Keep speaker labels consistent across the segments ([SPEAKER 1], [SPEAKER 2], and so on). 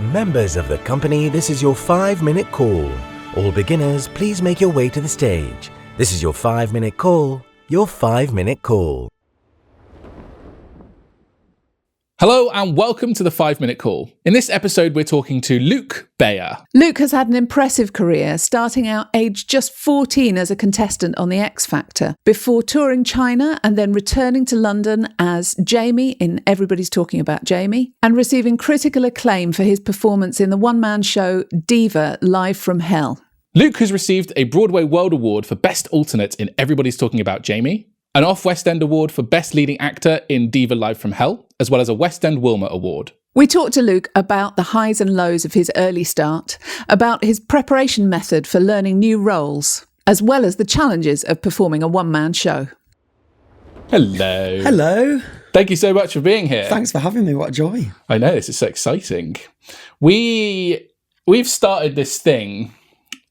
[SPEAKER 1] Members of the company, this is your 5-minute call. All beginners, please make your way to the stage. This is your 5-minute call. Your 5-minute call.
[SPEAKER 2] Hello and welcome to the 5-minute call. In this episode, we're talking to Luke Bayer.
[SPEAKER 3] Luke has had an impressive career, starting out aged just 14 as a contestant on The X Factor, before touring China and then returning to London as Jamie in Everybody's Talking About Jamie, and receiving critical acclaim for his performance in the one-man show Diva Live From Hell.
[SPEAKER 2] Luke has received a Broadway World Award for Best Alternate in Everybody's Talking About Jamie, an Off-West End Award for Best Leading Actor in Diva Live From Hell, as well as a West End Wilma Award.
[SPEAKER 3] We talked to Luke about the highs and lows of his early start, about his preparation method for learning new roles, as well as the challenges of performing a one-man show.
[SPEAKER 2] Hello.
[SPEAKER 4] Hello.
[SPEAKER 2] Thank you so much for being here.
[SPEAKER 4] Thanks for having me. What a joy.
[SPEAKER 2] I know, this is so exciting. We've started this thing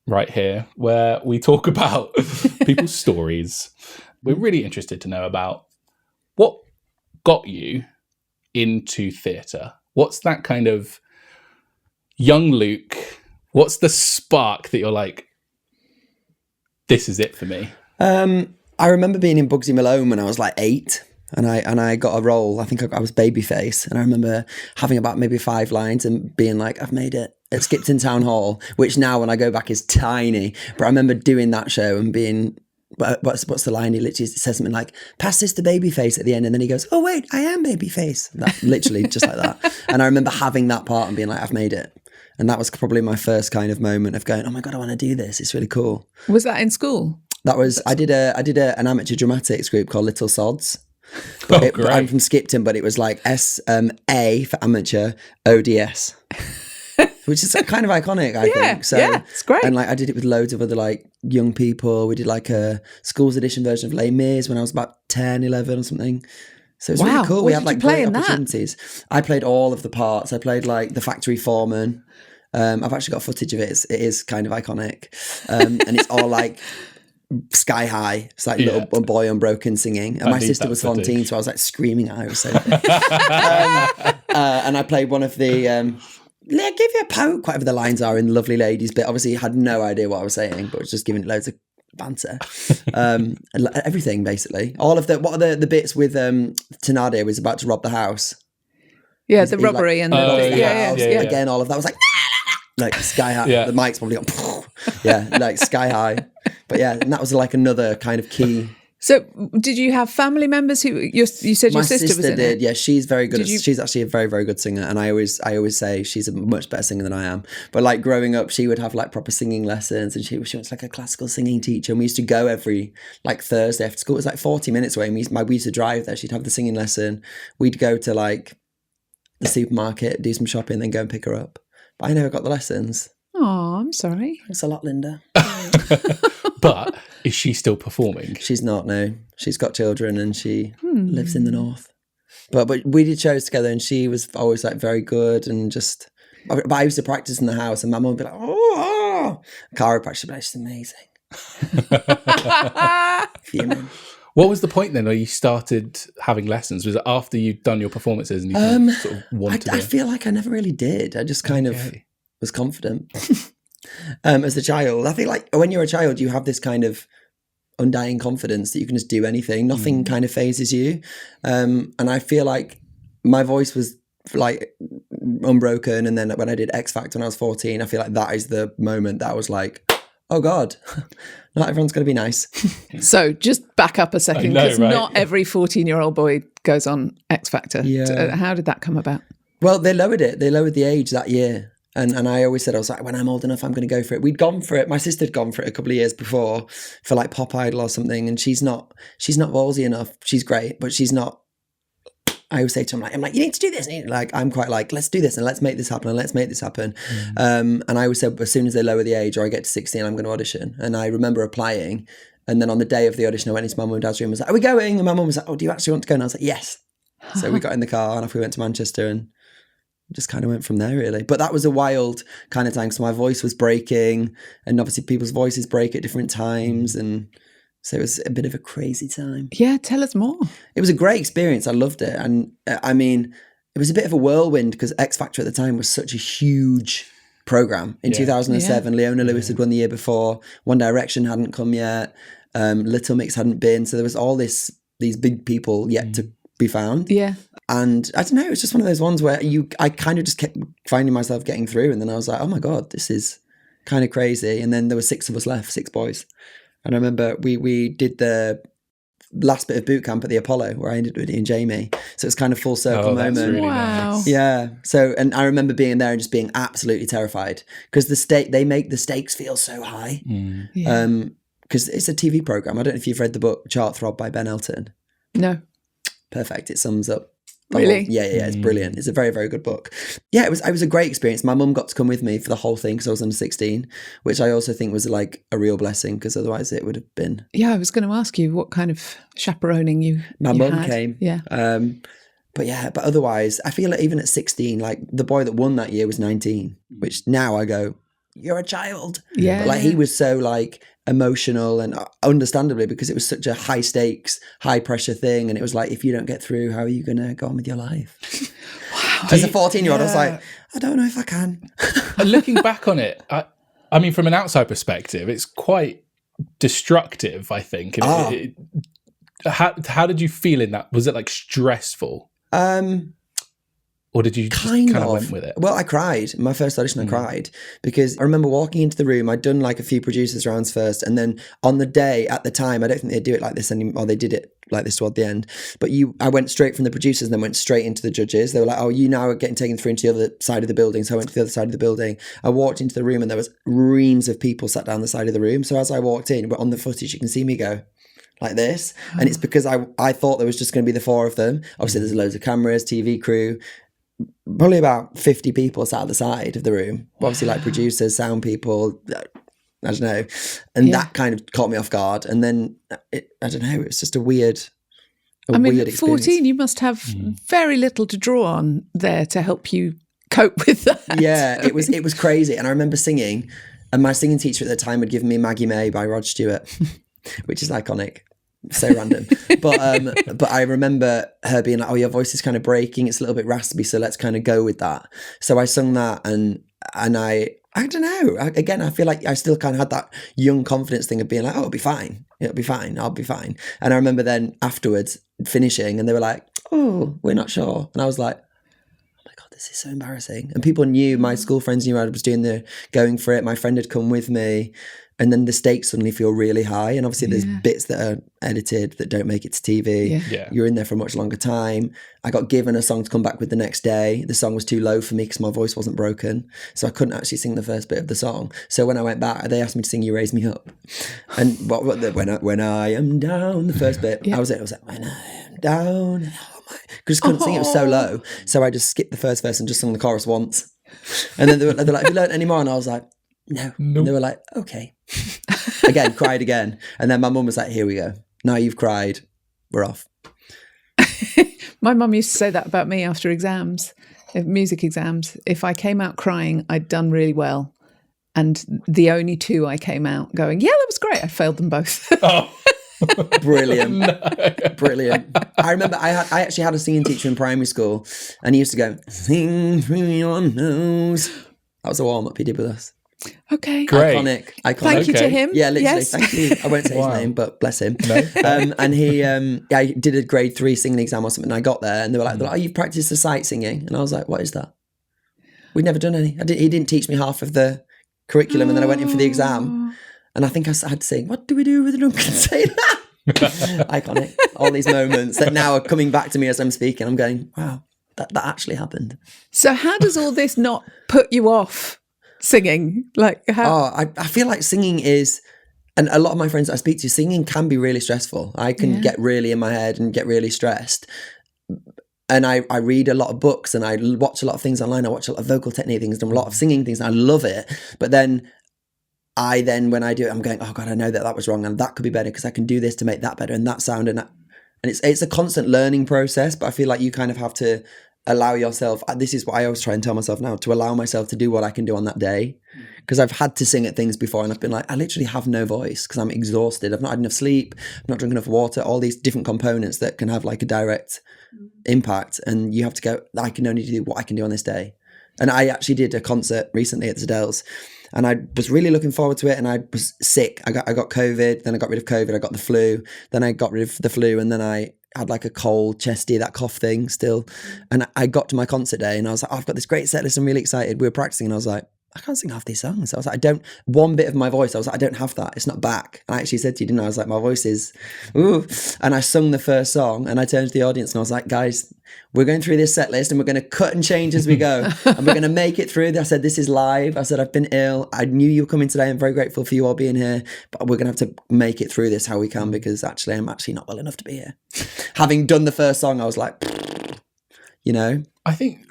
[SPEAKER 2] right here where we talk about people's stories. We're really interested to know about what got you into theatre. What's that kind of young Luke? What's the spark that you're like, this is it for me?
[SPEAKER 4] I remember being in Bugsy Malone when I was like 8 and I got a role. I think I was Babyface, and I remember having about maybe 5 lines and being like, I've made it. At Skipton Town Hall, which now when I go back is tiny. But I remember doing that show and being... What's the line? He literally says something like, pass this to Babyface at the end, and then he goes, oh wait, I am Babyface. That, literally just like that. And I remember having that part and being like, I've made it. And that was probably my first kind of moment of going, oh my God, I want to do this. It's really cool.
[SPEAKER 3] Was that in school?
[SPEAKER 4] That was, I did an amateur dramatics group called Little Sods. But I'm from Skipton, but it was like S-A for amateur, ODS. Which is kind of iconic, I think. So,
[SPEAKER 3] yeah, it's great.
[SPEAKER 4] And like I did it with loads of other like young people. We did like a school's edition version of Les Mis when I was about 10, 11 or something. So it was really cool.
[SPEAKER 3] What
[SPEAKER 4] We
[SPEAKER 3] did
[SPEAKER 4] had like
[SPEAKER 3] you play
[SPEAKER 4] great
[SPEAKER 3] in
[SPEAKER 4] opportunities.
[SPEAKER 3] That?
[SPEAKER 4] I played all of the parts. I played like the factory foreman. I've actually got footage of it. It is kind of iconic. And it's all like sky high. It's like little boy unbroken singing. And my sister was 14, so I was like screaming at her. It was so and I played one of the... give you a poke, whatever the lines are in Lovely Ladies bit. Obviously, I had no idea what I was saying, but was just giving it loads of banter. Everything, basically. All of what are the bits with Thenardier was about to rob the house.
[SPEAKER 3] Yeah, the robbery and
[SPEAKER 4] yeah. Again, all of that was like sky high. Yeah. The mic's probably on. Yeah, like sky high. But yeah, and that was like another kind of key.
[SPEAKER 3] So, did you have family members who you said your sister was in it?
[SPEAKER 4] Did. Yeah, she's very good. She's actually a very, very good singer, and I always say she's a much better singer than I am. But like growing up, she would have like proper singing lessons, and she was like a classical singing teacher. And we used to go every like Thursday after school. It was like 40 minutes away. And we used to drive there. She'd have the singing lesson. We'd go to like the supermarket, do some shopping, then go and pick her up. But I never got the lessons.
[SPEAKER 3] Oh, I'm sorry.
[SPEAKER 4] Thanks a lot, Linda.
[SPEAKER 2] But is she still performing?
[SPEAKER 4] She's not, no. She's got children and she lives in the north. But we did shows together and she was always like very good and just... But I used to practice in the house and my mum would be like, oh. Chiropractor, she'd be like, she's amazing. Fuming.
[SPEAKER 2] What was the point then where you started having lessons? Was it after you'd done your performances and you sort of wanted
[SPEAKER 4] I feel like I never really did. I just kind of was confident. As a child, I feel like when you're a child, you have this kind of undying confidence that you can just do anything. Nothing kind of phases you. And I feel like my voice was like unbroken. And then when I did X Factor when I was 14, I feel like that is the moment that I was like, oh God, not everyone's going to be nice.
[SPEAKER 3] So just back up a second, because not every 14-year-old boy goes on X Factor.
[SPEAKER 4] Yeah.
[SPEAKER 3] How did that come about?
[SPEAKER 4] Well, they lowered it. They lowered the age that year. And I always said, I was like, when I'm old enough, I'm going to go for it. We'd gone for it. My sister had gone for it a couple of years before for like Pop Idol or something. And she's not ballsy enough. She's great, but she's not. I always say to her, I'm like, you need to do this. Like, I'm quite like, let's do this and let's make this happen and let's make this happen. And I always said, as soon as they lower the age or I get to 16, I'm going to audition. And I remember applying. And then on the day of the audition, I went into my mum and dad's room and was like, are we going? And my mum was like, oh, do you actually want to go? And I was like, yes. So we got in the car and off we went to Manchester and just kind of went from there, really. But that was a wild kind of time. So my voice was breaking and obviously people's voices break at different times. And so it was a bit of a crazy time.
[SPEAKER 3] Yeah, tell us more.
[SPEAKER 4] It was a great experience. I loved it. And I mean, it was a bit of a whirlwind because X Factor at the time was such a huge program. In 2007, Leona Lewis had won the year before. One Direction hadn't come yet. Little Mix hadn't been. So there was all these big people yet to be found.
[SPEAKER 3] Yeah.
[SPEAKER 4] And I don't know, it's just one of those ones where I kind of just kept finding myself getting through. And then I was like, oh my God, this is kind of crazy. And then there were 6 of us left, 6 boys. And I remember we did the last bit of boot camp at the Apollo where I ended with Ian and Jamie. So it's kind of full circle moment.
[SPEAKER 2] Really
[SPEAKER 3] Wow.
[SPEAKER 2] nice.
[SPEAKER 4] Yeah. So, and I remember being there and just being absolutely terrified because they make the stakes feel so high.
[SPEAKER 3] Yeah.
[SPEAKER 4] Because it's a TV program. I don't know if you've read the book Chart Throb by Ben Elton.
[SPEAKER 3] No.
[SPEAKER 4] Perfect. It sums up.
[SPEAKER 3] Really?
[SPEAKER 4] Yeah. It's brilliant. It's a very, very good book. Yeah, it was a great experience. My mum got to come with me for the whole thing because I was under 16, which I also think was like a real blessing because otherwise it would have been.
[SPEAKER 3] Yeah, I was going to ask you what kind of chaperoning
[SPEAKER 4] My
[SPEAKER 3] you
[SPEAKER 4] mum
[SPEAKER 3] had.
[SPEAKER 4] came.
[SPEAKER 3] Yeah.
[SPEAKER 4] But otherwise, I feel like even at 16, like the boy that won that year was 19, which now I go, you're a child.
[SPEAKER 3] Yeah.
[SPEAKER 4] But like he was so like emotional and understandably because it was such a high stakes, high pressure thing. And it was like, if you don't get through, how are you going to go on with your life?
[SPEAKER 3] Wow.
[SPEAKER 4] As a 14-year-old, I was like, I don't know if I can.
[SPEAKER 2] Looking back on it, I mean, from an outside perspective, it's quite destructive, I think. How did you feel in that? Was it like stressful? Or did you just kind of went with it?
[SPEAKER 4] Well, I cried. My first audition, I cried because I remember walking into the room. I'd done like a few producers rounds first. And then on the day at the time, I don't think they'd do it like this anymore. Or they did it like this toward the end. But I went straight from the producers and then went straight into the judges. They were like, oh, you now are getting taken through into the other side of the building. So I went to the other side of the building. I walked into the room and there was reams of people sat down the side of the room. So as I walked in, but on the footage, you can see me go like this. And it's because I thought there was just going to be the 4 of them. Obviously, there's loads of cameras, TV crew. Probably about 50 people sat at the side of the room. Obviously, like producers, sound people, I don't know. And that kind of caught me off guard. And then, I don't know, it's just a weird
[SPEAKER 3] at
[SPEAKER 4] experience.
[SPEAKER 3] 14, you must have very little to draw on there to help you cope with that.
[SPEAKER 4] Yeah, it was crazy. And I remember singing, and my singing teacher at the time had given me Maggie May by Rod Stewart, which is iconic. So random. But I remember her being like, oh, your voice is kind of breaking. It's a little bit raspy. So let's kind of go with that. So I sung that and I don't know. Again, I feel like I still kind of had that young confidence thing of being like, oh, it'll be fine. It'll be fine. I'll be fine. And I remember then afterwards finishing and they were like, oh, we're not sure. And I was like, oh my God, this is so embarrassing. And people knew, my school friends knew I was going for it. My friend had come with me. And then the stakes suddenly feel really high. And obviously there's bits that are edited that don't make it to TV.
[SPEAKER 2] Yeah.
[SPEAKER 4] You're in there for a much longer time. I got given a song to come back with the next day. The song was too low for me because my voice wasn't broken. So I couldn't actually sing the first bit of the song. So when I went back, they asked me to sing You Raise Me Up. And when I am down, the first bit, I was like, when I am down. Oh my, because I couldn't sing, it was so low. So I just skipped the first verse and just sung the chorus once. And then they were like, have you learned any more? And I was like, no. Nope. And they were like, okay. Again, cried again. And then my mum was like, here we go. Now you've cried. We're off.
[SPEAKER 3] My mum used to say that about me after exams, music exams. If I came out crying, I'd done really well. And the only 2 I came out going, yeah, that was great. I failed them both.
[SPEAKER 2] Oh.
[SPEAKER 4] Brilliant. No. Brilliant. I remember I actually had a singing teacher in primary school and he used to go, sing through your nose. That was a warm-up he did with us.
[SPEAKER 3] Okay.
[SPEAKER 2] Great.
[SPEAKER 4] Iconic.
[SPEAKER 3] Thank you to him.
[SPEAKER 4] Yeah, literally.
[SPEAKER 3] Yes.
[SPEAKER 4] Thank you. I won't say his name, but bless him.
[SPEAKER 2] No.
[SPEAKER 4] And he, I did a grade 3 singing exam or something. And I got there, and they were like, "Oh, you've practiced the sight singing," and I was like, "What is that?" We'd never done any. He didn't teach me half of the curriculum, and then I went in for the exam, and I think I had to sing, "What do we do with a drunken sailor?" Iconic. All these moments that now are coming back to me as I'm speaking. I'm going, "Wow, that actually happened."
[SPEAKER 3] So how does all this not put you off singing? Like how?
[SPEAKER 4] Oh, I feel like singing is, and a lot of my friends that I speak to, singing can be really stressful. I can get really in my head and get really stressed. And I read a lot of books and I watch a lot of things online. I watch a lot of vocal technique things and a lot of singing things. And I love it. But then when I do it, I'm going, oh God, I know that was wrong and that could be better because I can do this to make that better and that sound. And it's a constant learning process. But I feel like you kind of have to allow yourself, this is what I always try and tell myself now, to allow myself to do what I can do on that day. Because I've had to sing at things before and I've been like, I literally have no voice because I'm exhausted. I've not had enough sleep, I've not drunk enough water, all these different components that can have like a direct impact. And you have to go, I can only do what I can do on this day. And I actually did a concert recently at the Dells and I was really looking forward to it, and I was sick. I got COVID, then I got rid of COVID, I got the flu, then I got rid of the flu, and then I had like a cold, chesty, that cough thing still. And I got to my concert day and I was like, oh, I've got this great set list, I'm really excited. We were practicing and I was like, I can't sing half these songs. I was like, one bit of my voice, I was like, I don't have that. It's not back. I actually said to you, didn't I? I was like, my voice is, ooh. And I sung the first song and I turned to the audience and I was like, guys, we're going through this set list and we're going to cut and change as we go. And we're going to make it through. I said, this is live. I said, I've been ill. I knew you were coming today. I'm very grateful for you all being here, but we're going to have to make it through this how we can, because actually I'm actually not well enough to be here. Having done the first song, I was like, you know?
[SPEAKER 2] I think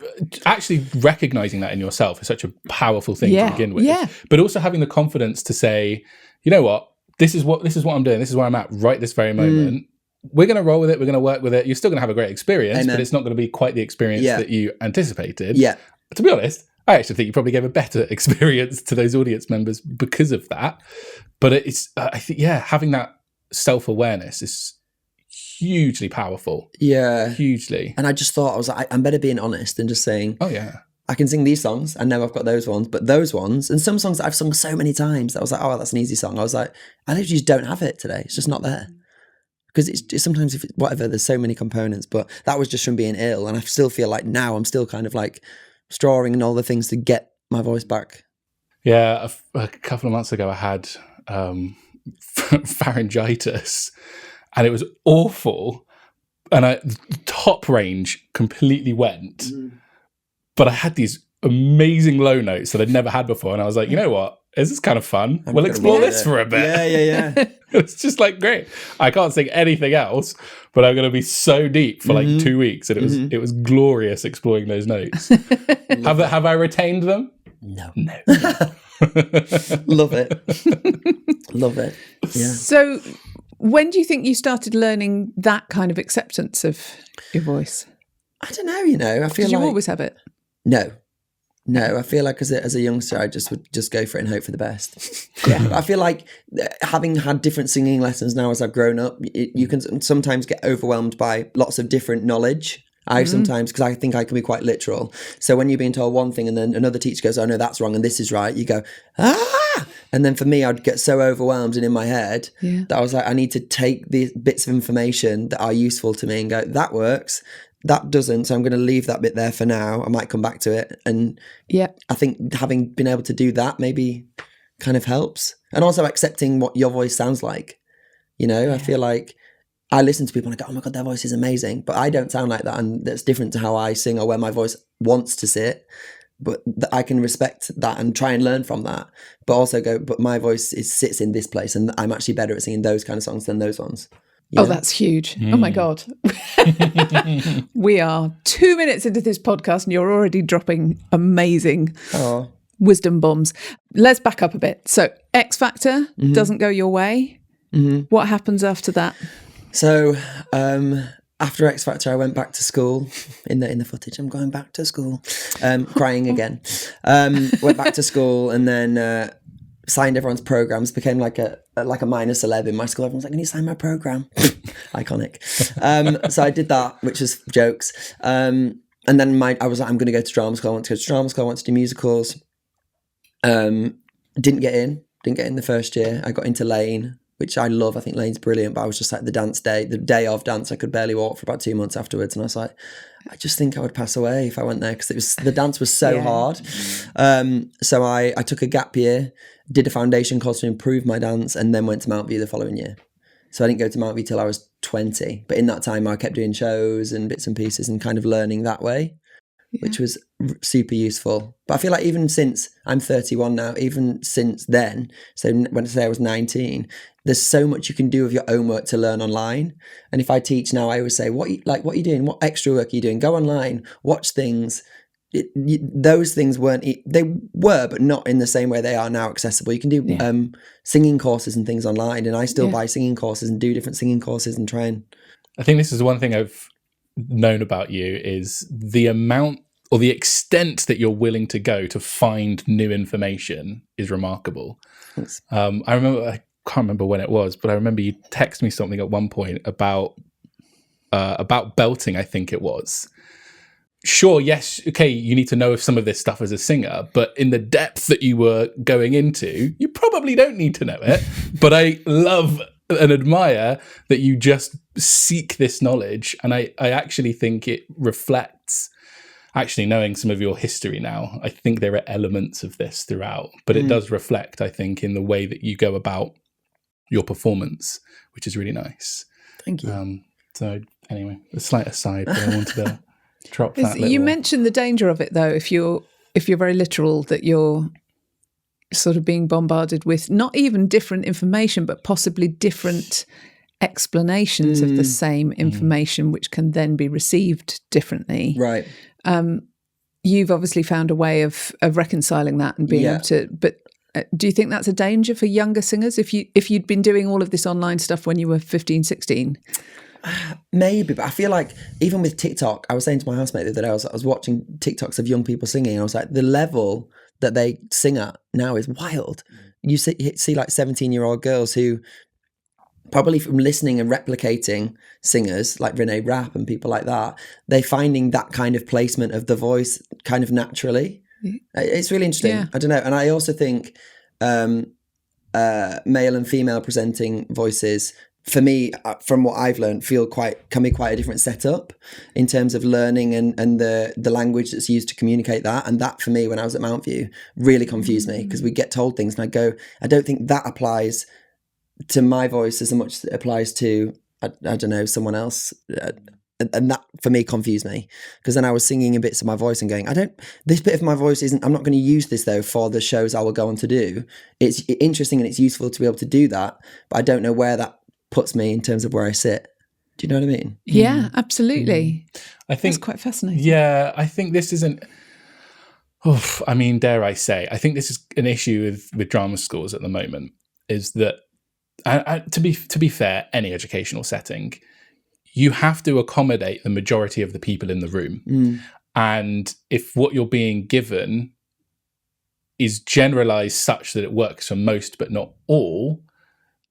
[SPEAKER 2] actually recognizing that in yourself is such a powerful thing to begin with.
[SPEAKER 3] Yeah.
[SPEAKER 2] But also having the confidence to say, you know what, this is what I'm doing. This is where I'm at right this very moment. We're going to roll with it. We're going to work with it. You're still going to have a great experience,
[SPEAKER 4] Amen.
[SPEAKER 2] but it's not going to be quite the experience that you anticipated.
[SPEAKER 4] Yeah.
[SPEAKER 2] To be honest, I actually think you probably gave a better experience to those audience members because of that. But it's, I think, having that self-awareness is hugely powerful.
[SPEAKER 4] Yeah.
[SPEAKER 2] Hugely.
[SPEAKER 4] And I just thought, I was like, I'm better being honest than just saying,
[SPEAKER 2] oh yeah,
[SPEAKER 4] I can sing these songs. I know I've got those ones, but those ones, and some songs that I've sung so many times, I was like, oh, that's an easy song. I was like, I literally just don't have it today. It's just not there. Because it's sometimes, if whatever, there's so many components, but that was just from being ill. And I still feel like now I'm still kind of like strawing and all the things to get my voice back.
[SPEAKER 2] Yeah. A couple of months ago, I had pharyngitis. And it was awful. And top range completely went. But I had these amazing low notes that I'd never had before. And I was like, you know what? This is kind of fun. We'll explore this for a bit.
[SPEAKER 4] Yeah.
[SPEAKER 2] It's just like, great. I can't sing anything else, but I'm going to be so deep for like 2 weeks. And it was glorious exploring those notes. Have I retained them?
[SPEAKER 4] No.
[SPEAKER 2] Love
[SPEAKER 4] it. Yeah.
[SPEAKER 3] So when do you think you started learning that kind of acceptance of your voice?
[SPEAKER 4] I don't know, I feel
[SPEAKER 3] Did
[SPEAKER 4] like...
[SPEAKER 3] you always have it?
[SPEAKER 4] No, I feel like as a youngster, I just would just go for it and hope for the best.
[SPEAKER 3] Yeah.
[SPEAKER 4] I feel like having had different singing lessons now as I've grown up, you can sometimes get overwhelmed by lots of different knowledge. Sometimes, because I think I can be quite literal. So when you're being told one thing and then another teacher goes, oh no, that's wrong and this is right, you go, ah! And then for me, I'd get so overwhelmed and in my head that I was like, I need to take these bits of information that are useful to me and go, that works, that doesn't, so I'm going to leave that bit there for now. I might come back to it. And I think having been able to do that maybe kind of helps. And also accepting what your voice sounds like. I feel like I listen to people and I go, oh my God, their voice is amazing. But I don't sound like that. And that's different to how I sing or where my voice wants to sit. But I can respect that and try and learn from that. But also go, but my voice sits in this place. And I'm actually better at singing those kind of songs than those ones.
[SPEAKER 3] Oh, that's huge. Oh my God. We are 2 minutes into this podcast and you're already dropping amazing wisdom bombs. Let's back up a bit. So X Factor doesn't go your way. What happens after that?
[SPEAKER 4] So after X Factor, I went back to school. In the footage, I'm going back to school, crying again. Went back to school and then signed everyone's programs. Became like a minor celeb in my school. Everyone's like, "Can you sign my program?" Iconic. So I did that, which was jokes. And then I was like, I'm going to go to drama school. I want to go to drama school. I want to do musicals. Didn't get in the first year. I got into Lane, which I love. I think Lane's brilliant, but I was just like the day of dance, I could barely walk for about 2 months afterwards. And I was like, I just think I would pass away if I went there because the dance was so hard. So I took a gap year, did a foundation course to improve my dance, and then went to Mount View the following year. So I didn't go to Mount View till I was 20. But in that time, I kept doing shows and bits and pieces and kind of learning that way, which was super useful. But I feel like even since I'm 31 now, even since then, so when I say I was 19, there's so much you can do with your own work to learn online. And if I teach now, I always say, what are you doing? What extra work are you doing? Go online, watch things. Those things they were, but not in the same way they are now accessible. You can do singing courses and things online. And I still buy singing courses and do different singing courses and try and...
[SPEAKER 2] I think this is one thing I've known about you is the amount or the extent that you're willing to go to find new information is remarkable.
[SPEAKER 4] Thanks.
[SPEAKER 2] I can't remember when it was, but I remember you texted me something at one point about belting, I think it was. Sure, yes, okay, you need to know some of this stuff as a singer, but in the depth that you were going into, you probably don't need to know it. But I love and admire that you just seek this knowledge. And I actually think it reflects, actually knowing some of your history now, I think there are elements of this throughout, but it does reflect, I think, in the way that you go about your performance, which is really nice.
[SPEAKER 4] Thank you.
[SPEAKER 2] So anyway, a slight aside, but I wanted to drop that.
[SPEAKER 3] You mentioned the danger of it, though, if you're very literal, that you're sort of being bombarded with not even different information, but possibly different explanations of the same information, which can then be received differently.
[SPEAKER 4] Right.
[SPEAKER 3] You've obviously found a way of reconciling that and being able to. But do you think that's a danger for younger singers if you'd been doing all of this online stuff when you were 15, 16?
[SPEAKER 4] Maybe, but I feel like even with TikTok, I was saying to my housemate the other day, I was watching TikToks of young people singing, and I was like, the level that they sing at now is wild. You see like 17-year-old girls who probably from listening and replicating singers like Renee Rapp and people like that, they're finding that kind of placement of the voice kind of naturally. It's really interesting. Yeah. I don't know. And I also think male and female presenting voices, for me, from what I've learned, can be quite a different setup in terms of learning and the language that's used to communicate that. And that, for me, when I was at Mountview, really confused me, because we get told things and I go, I don't think that applies to my voice as much as it applies to, I don't know, someone else. And that, for me, confused me, because then I was singing in bits of my voice and going, this bit of my voice I'm not going to use this, though, for the shows I will go on to do. It's interesting and it's useful to be able to do that, but I don't know where that puts me in terms of where I sit. Do you know what I mean?
[SPEAKER 3] Yeah, absolutely.
[SPEAKER 2] I think
[SPEAKER 3] that's quite fascinating.
[SPEAKER 2] Yeah, I think this isn't. Dare I say? I think this is an issue with drama schools at the moment. Is that, to be fair, any educational setting, you have to accommodate the majority of the people in the room, and if what you're being given is generalized such that it works for most but not all,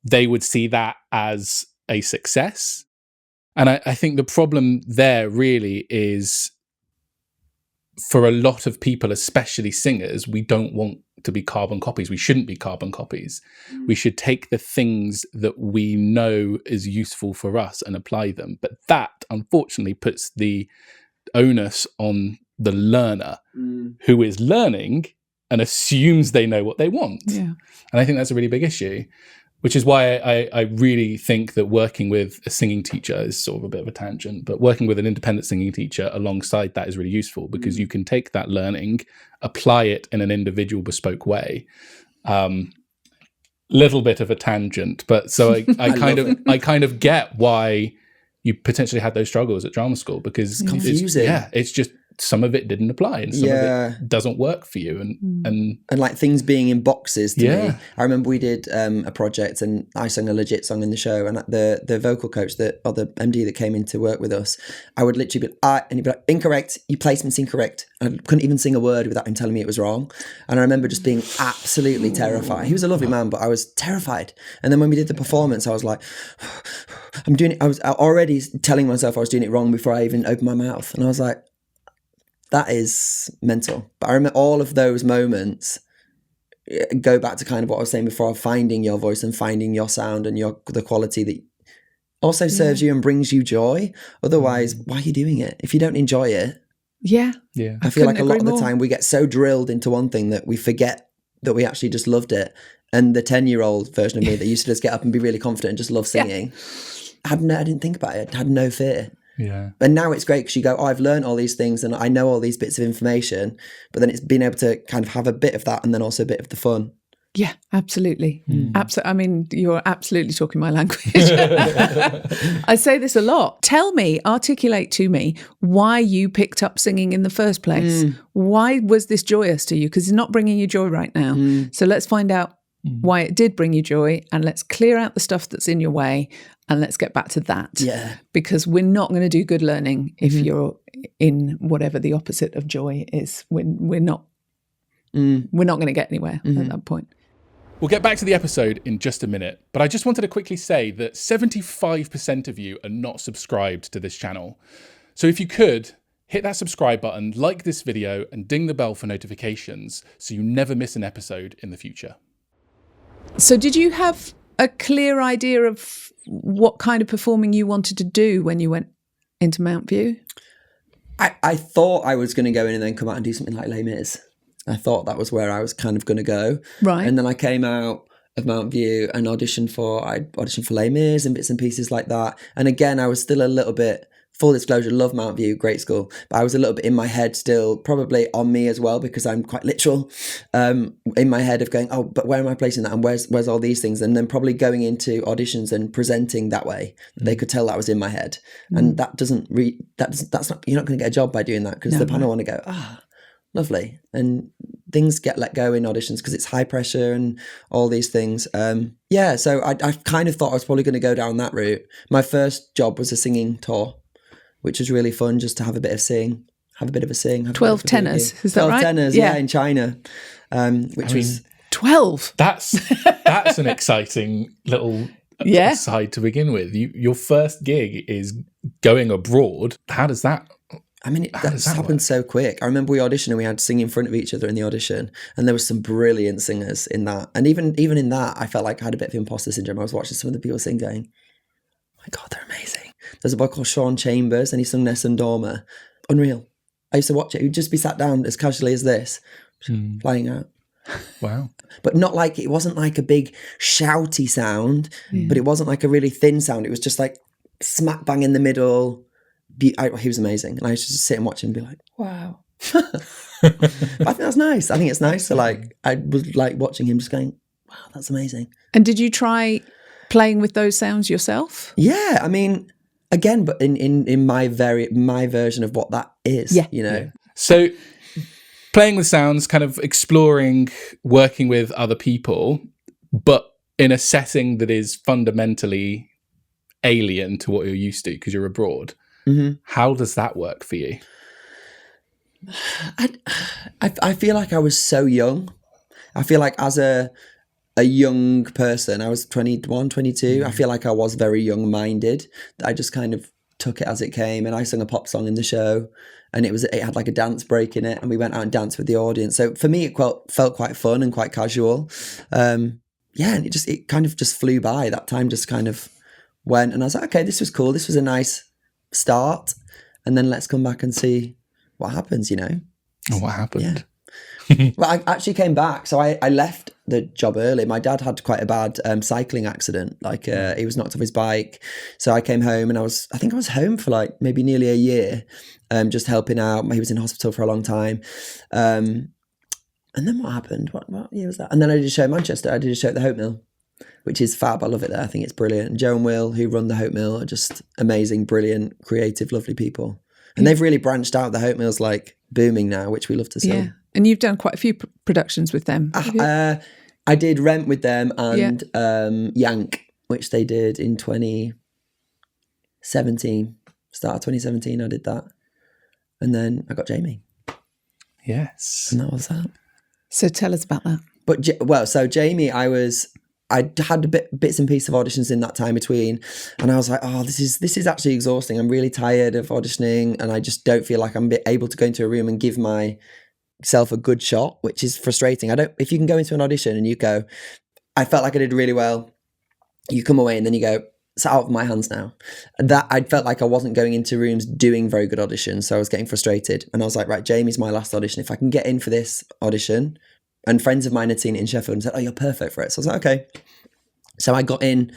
[SPEAKER 2] they would see that as a success. And I think the problem there really is, for a lot of people, especially singers, we don't want to be carbon copies. We shouldn't be carbon copies. We should take the things that we know is useful for us and apply them. But that, unfortunately, puts the onus on the learner who is learning and assumes they know what they want. Yeah. And I think that's a really big issue. Which is why I really think that working with a singing teacher is sort of a bit of a tangent, but working with an independent singing teacher alongside that is really useful, because you can take that learning, apply it in an individual bespoke way. Little bit of a tangent, but so I kind of get why you potentially had those struggles at drama school, because
[SPEAKER 4] confusing.
[SPEAKER 2] It's just some of it didn't apply and some of it doesn't work for you, and like things being in boxes to me. I remember we did a project and I sang a legit song in the show, and the vocal coach or the MD that came in to work with us, I would literally be and he'd be like, incorrect, your placement's incorrect. And I couldn't even sing a word without him telling me it was wrong. And I remember just being absolutely terrified. He was a lovely man, but I was terrified. And then when we did the performance, I was like, I'm doing it. I was already telling myself I was doing it wrong before I even opened my mouth. And I was like, that is mental. But I remember all of those moments go back to kind of what I was saying before, of finding your voice and finding your sound and the quality that also serves you and brings you joy. Otherwise, why are you doing it? If you don't enjoy it. Yeah. I feel like a lot of the time we get so drilled into one thing that we forget that we actually just loved it. And the 10-year-old version of me that used to just get up and be really confident and just love singing, I didn't think about it. I had no fear. Yeah. And now it's great because you go, I've learned all these things and I know all these bits of information, but then it's being able to kind of have a bit of that and then also a bit of the fun. Yeah, absolutely. Absolutely. I mean, you're absolutely talking my language. I say this a lot. Articulate to me why you picked up singing in the first place. Why was this joyous to you? Because it's not bringing you joy right now. So let's find out why it did bring you joy, and let's clear out the stuff that's in your way,
[SPEAKER 3] and let's get back to that.
[SPEAKER 4] Yeah.
[SPEAKER 3] Because we're not going to do good learning if you're in whatever the opposite of joy is. We're not going to get anywhere at that point.
[SPEAKER 2] We'll get back to the episode in just a minute, but I just wanted to quickly say that 75% of you are not subscribed to this channel. So if you could, hit that subscribe button, like this video, and ding the bell for notifications so you never miss an episode in the future.
[SPEAKER 3] So did you have a clear idea of what kind of performing you wanted to do when you went into Mount View?
[SPEAKER 4] I thought I was going to go in and then come out and do something like Les Mis. I thought that was where I was kind of going to go.
[SPEAKER 3] Right.
[SPEAKER 4] And then I came out of Mount View and auditioned for Les Mis and bits and pieces like that. And again, I was still a little bit, full disclosure, love Mount View, great school. But I was a little bit in my head still, probably on me as well, because I'm quite literal, in my head of going, oh, but where am I placing that? And where's all these things? And then probably going into auditions and presenting that way. They could tell that was in my head. And that doesn't, that's not, you're not going to get a job by doing that, because the panel want to go, lovely. And things get let go in auditions because it's high pressure and all these things. So I kind of thought I was probably going to go down that route. My first job was a singing tour, which was really fun, just to have a bit of sing, have a bit of a sing.
[SPEAKER 3] 12 tenors, is that
[SPEAKER 4] 12
[SPEAKER 3] right?
[SPEAKER 4] 12 tenors, yeah, in China, which was...
[SPEAKER 3] 12?
[SPEAKER 2] That's an exciting little side to begin with. Your first gig is going abroad. How does that...
[SPEAKER 4] I mean, that's happened so quick. I remember we auditioned and we had to sing in front of each other in the audition, and there were some brilliant singers in that. And even in that, I felt like I had a bit of imposter syndrome. I was watching some of the people sing going, oh my God, they're amazing. There's a boy called Sean Chambers and he sung Nessun Dorma. Unreal. I used to watch it. He'd just be sat down as casually as this, playing out.
[SPEAKER 2] Wow.
[SPEAKER 4] But not like, it wasn't like a big shouty sound, but it wasn't like a really thin sound. It was just like smack bang in the middle. He was amazing. And I used to just sit and watch him and be like, wow. I think that's nice. I think it's nice to I was like watching him just going, wow, that's amazing.
[SPEAKER 3] And did you try playing with those sounds yourself?
[SPEAKER 4] Yeah, I mean, again, but in my version of what that is, you know.
[SPEAKER 2] Yeah. So playing with sounds, kind of exploring, working with other people, but in a setting that is fundamentally alien to what you're used to because you're abroad. How does that work for you?
[SPEAKER 4] I feel like I was so young. I feel like as a young person, I was 21, 22. I feel like I was very young-minded. I just kind of took it as it came, and I sung a pop song in the show, and it had like a dance break in it, and we went out and danced with the audience. So for me, it felt quite fun and quite casual. And it kind of just flew by. That time just kind of went, and I was like, okay, this was cool. This was a nice start, and then let's come back and see what happens, you know.
[SPEAKER 2] Oh, what happened?
[SPEAKER 4] Yeah. Well, I actually came back, so I left the job early. My dad had quite a bad cycling accident, he was knocked off his bike, so I came home, and I think I was home for like maybe nearly a year, just helping out. He was in hospital for a long time, and then what happened? What year was that? And then I did a show in Manchester. I did a show at the Hope Mill, which is fab. I love it there. I think it's brilliant. And Joe and Will, who run the Hope Mill, are just amazing, brilliant, creative, lovely people. And they've really branched out. The Hope Mill's like booming now, which we love to see. Yeah.
[SPEAKER 3] And you've done quite a few productions with them.
[SPEAKER 4] I did Rent with them and Yank, which they did in 2017. Start of 2017, I did that. And then I got Jamie.
[SPEAKER 2] Yes.
[SPEAKER 4] And that was that.
[SPEAKER 3] So tell us about that.
[SPEAKER 4] But, so Jamie, I had bits and pieces of auditions in that time between, and I was like, oh, this is actually exhausting. I'm really tired of auditioning, and I just don't feel like I'm able to go into a room and give myself a good shot, which is frustrating. If you can go into an audition and you go, I felt like I did really well, you come away and then you go, it's out of my hands now. And that I felt like I wasn't going into rooms doing very good auditions, so I was getting frustrated. And I was like, right, Jamie's my last audition. If I can get in for this audition. And friends of mine had seen it in Sheffield and said, oh, you're perfect for it. So I was like, okay. So I got an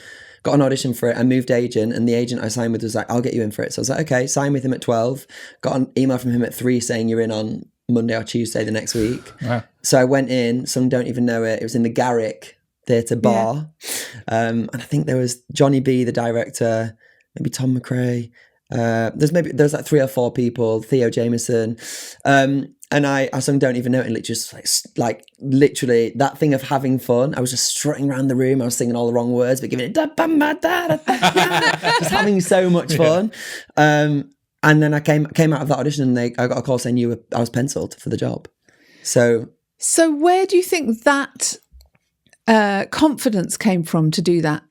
[SPEAKER 4] audition for it. I moved agent, and the agent I signed with was like, I'll get you in for it. So I was like, okay, sign with him at 12. Got an email from him at 3 saying you're in on Monday or Tuesday the next week. Wow. So I went in, some don't even know it. It was in the Garrick Theatre Bar. Yeah. And I think there was Johnny B, the director, maybe Tom McRae. There's like 3 or 4 people, Theo Jameson. And And I sung Don't Even Know It, and just like literally that thing of having fun. I was just strutting around the room. I was singing all the wrong words, but giving it just having so much fun. And then I came out of that audition, and I got a call saying I was penciled for the job. So
[SPEAKER 3] where do you think that confidence came from to do that?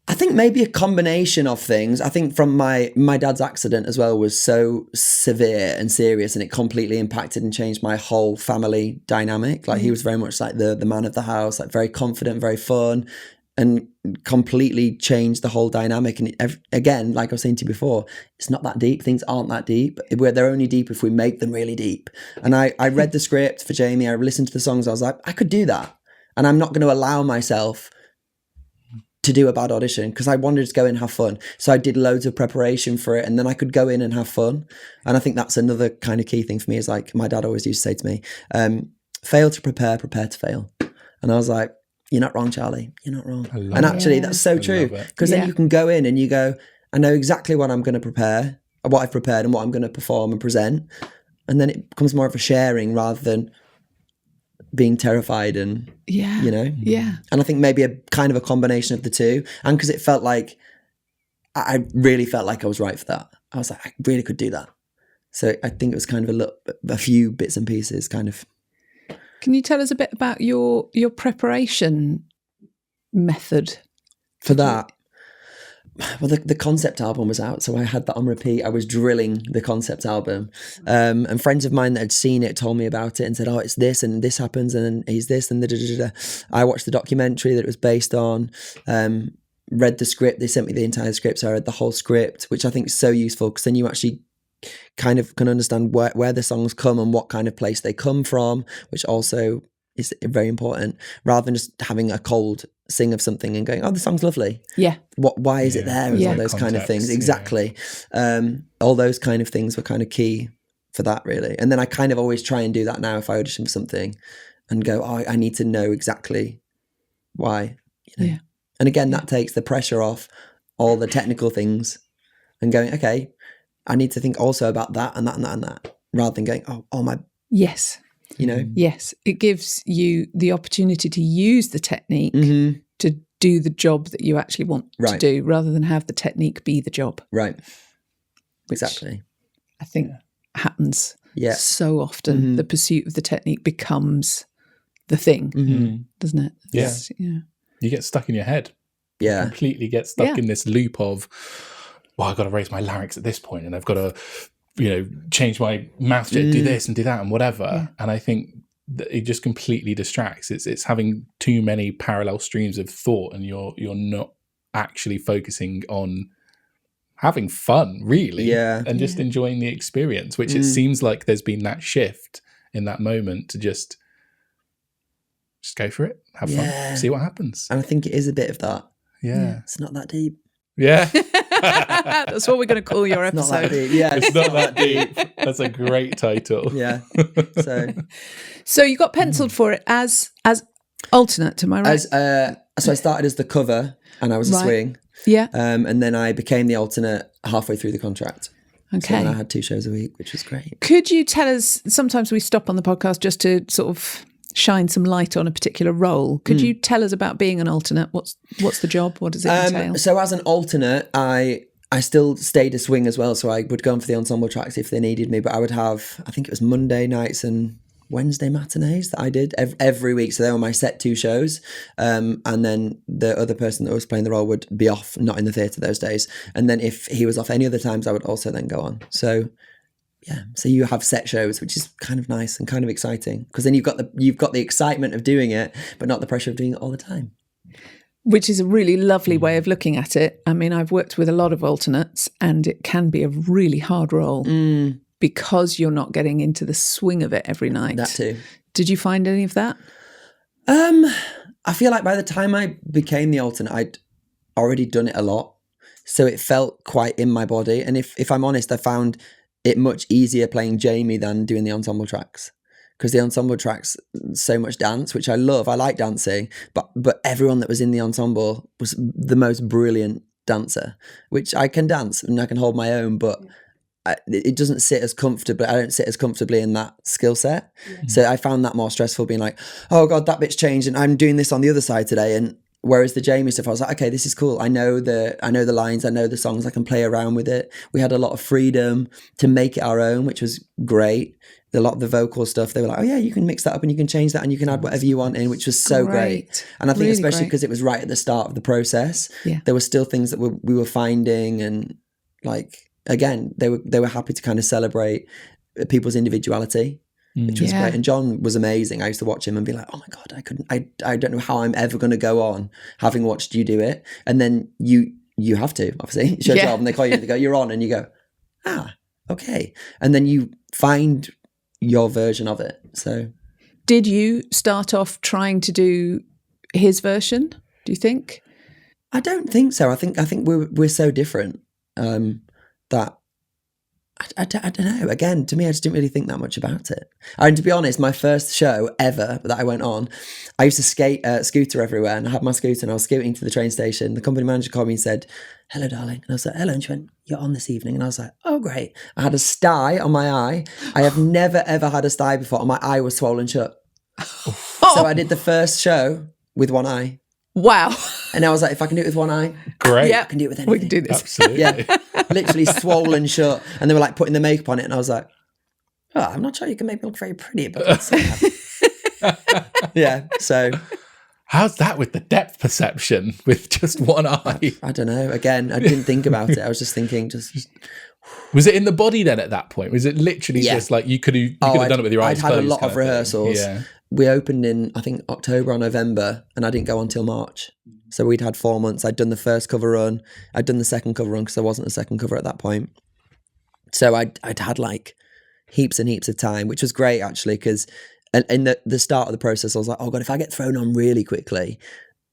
[SPEAKER 4] I think maybe a combination of things. I think from my dad's accident as well was so severe and serious, and it completely impacted and changed my whole family dynamic. Like he was very much like the man of the house, like very confident, very fun, and completely changed the whole dynamic. And again, like I was saying to you before, it's not that deep. Things aren't that deep. They're only deep if we make them really deep. And I read the script for Jamie. I listened to the songs. I was like, I could do that. And I'm not going to allow myself to do a bad audition, because I wanted to go in and have fun. So I did loads of preparation for it, and then I could go in and have fun. And I think that's another kind of key thing for me, is like my dad always used to say to me, fail to prepare to fail. And I was like, you're not wrong, Charlie. You're not wrong. And actually that's so true, because then you can go in and you go, I know exactly what I'm going to prepare, what I've prepared and what I'm going to perform and present. And then it becomes more of a sharing rather than being terrified and, you know?
[SPEAKER 3] Yeah.
[SPEAKER 4] And I think maybe a kind of a combination of the two. And because it felt like, I really felt like I was right for that. I was like, I really could do that. So I think it was kind of a few bits and pieces kind of.
[SPEAKER 3] Can you tell us a bit about your preparation method?
[SPEAKER 4] For that? Well, the concept album was out, so I had that on repeat. I was drilling the concept album. And friends of mine that had seen it told me about it and said, oh, it's this and this happens and he's this and da-da-da-da. I watched the documentary that it was based on, read the script. They sent me the entire script, so I read the whole script, which I think is so useful, because then you actually kind of can understand where the songs come and what kind of place they come from, which also is very important, rather than just having a cold sing of something and going, oh, the song's lovely. Yeah. Why is it there? And all those kind of things. Exactly. All those kind of things were kind of key for that, really. And then I kind of always try and do that now if I audition for something and go, oh, I need to know exactly why. You know? Yeah. And again, that takes the pressure off all the technical things and going, okay, I need to think also about that and that and that and that, rather than going, oh my.
[SPEAKER 3] Yes.
[SPEAKER 4] You know?
[SPEAKER 3] Yes. It gives you the opportunity to use the technique to do the job that you actually want to do, rather than have the technique be the job.
[SPEAKER 4] Right. Exactly.
[SPEAKER 3] I think happens so often. The pursuit of the technique becomes the thing, doesn't it?
[SPEAKER 2] Yeah. You get stuck in your head.
[SPEAKER 4] Yeah.
[SPEAKER 2] You completely get stuck in this loop of, well, I've got to raise my larynx at this point and I've got to, change my mouth to do this and do that and whatever. Yeah. And I think that it just completely distracts. It's having too many parallel streams of thought, and you're not actually focusing on having fun, really, and just enjoying the experience, which it seems like there's been that shift in that moment to just go for it, have fun, see what happens.
[SPEAKER 4] And I think it is a bit of that.
[SPEAKER 2] Yeah.
[SPEAKER 4] It's not that deep.
[SPEAKER 2] Yeah.
[SPEAKER 3] That's what we're going to call your episode.
[SPEAKER 4] It's not that deep. Yeah,
[SPEAKER 2] it's not that deep. That's a great title.
[SPEAKER 4] Yeah.
[SPEAKER 3] So you got penciled for it as alternate, am I right?
[SPEAKER 4] So I started as the cover and I was a swing.
[SPEAKER 3] Yeah.
[SPEAKER 4] And then I became the alternate halfway through the contract.
[SPEAKER 3] Okay.
[SPEAKER 4] So then I had 2 shows a week, which was great.
[SPEAKER 3] Could you tell us, sometimes we stop on the podcast just to sort of shine some light on a particular role. Could you tell us about being an alternate? What's the job? What does it entail?
[SPEAKER 4] So as an alternate, I still stayed a swing as well. So I would go on for the ensemble tracks if they needed me, but I would have, I think it was Monday nights and Wednesday matinees that I did every week. So they were my set 2 shows. And then the other person that was playing the role would be off, not in the theatre those days. And then if he was off any other times, I would also then go on. So yeah, so you have set shows, which is kind of nice and kind of exciting, because then you've got the excitement of doing it, but not the pressure of doing it all the time.
[SPEAKER 3] Which is a really lovely way of looking at it. I mean, I've worked with a lot of alternates, and it can be a really hard role because you're not getting into the swing of it every night.
[SPEAKER 4] That too.
[SPEAKER 3] Did you find any of that?
[SPEAKER 4] I feel like by the time I became the alternate, I'd already done it a lot, so it felt quite in my body. And if I'm honest, I found it much easier playing Jamie than doing the ensemble tracks, because the ensemble tracks, so much dance, which I love. I like dancing, but everyone that was in the ensemble was the most brilliant dancer, which I can dance and I can hold my own, but it doesn't sit as comfortably. I don't sit as comfortably in that skill set. So I found that more stressful, being like, oh God, that bit's changed and I'm doing this on the other side today. And whereas the Jamie stuff, I was like, okay, this is cool. I know the lines, I know the songs, I can play around with it. We had a lot of freedom to make it our own, which was great. A lot of the vocal stuff, they were like, oh yeah, you can mix that up and you can change that and you can add whatever you want in, which was so great. And I think
[SPEAKER 3] really
[SPEAKER 4] especially because it was right at the start of the process, there were still things that we were finding, and like, again, they were happy to kind of celebrate people's individuality, which was great. And John was amazing. I used to watch him and be like, oh my God, I don't know how I'm ever going to go on having watched you do it. And then you have to, obviously, it's your job, and they call you and they go, you're on, and you go, okay. And then you find your version of it. So
[SPEAKER 3] did you start off trying to do his version, do you think?
[SPEAKER 4] I don't think so. I think we're so different that I don't know. Again, to me, I just didn't really think that much about it. And to be honest, my first show ever that I went on, I used to scooter everywhere, and I had my scooter and I was scooting to the train station. The company manager called me and said, hello, darling. And I was like, hello. And she went, you're on this evening. And I was like, oh, great. I had a sty on my eye. I have never, ever had a sty before, and my eye was swollen shut. So I did the first show with one eye.
[SPEAKER 3] Wow.
[SPEAKER 4] And I was like, if I can do it with one eye,
[SPEAKER 2] great.
[SPEAKER 4] I can do it with anything.
[SPEAKER 3] We can do this.
[SPEAKER 2] Absolutely.
[SPEAKER 4] Yeah, literally swollen shut. And they were like putting the makeup on it, and I was like, oh, I'm not sure you can make me look very pretty, but yeah. So
[SPEAKER 2] how's that with the depth perception with just one eye?
[SPEAKER 4] I don't know. Again, I didn't think about it. I was just thinking,
[SPEAKER 2] Was it in the body then at that point? Was it literally just like you could have done it with your eyes closed?
[SPEAKER 4] I'd had a lot of rehearsals.
[SPEAKER 2] Yeah.
[SPEAKER 4] We opened in, I think, October or November, and I didn't go on till March. So we'd had 4 months. I'd done the first cover run. I'd done the second cover run because there wasn't a second cover at that point. So I'd had like heaps and heaps of time, which was great actually, because in the start of the process, I was like, oh God, if I get thrown on really quickly,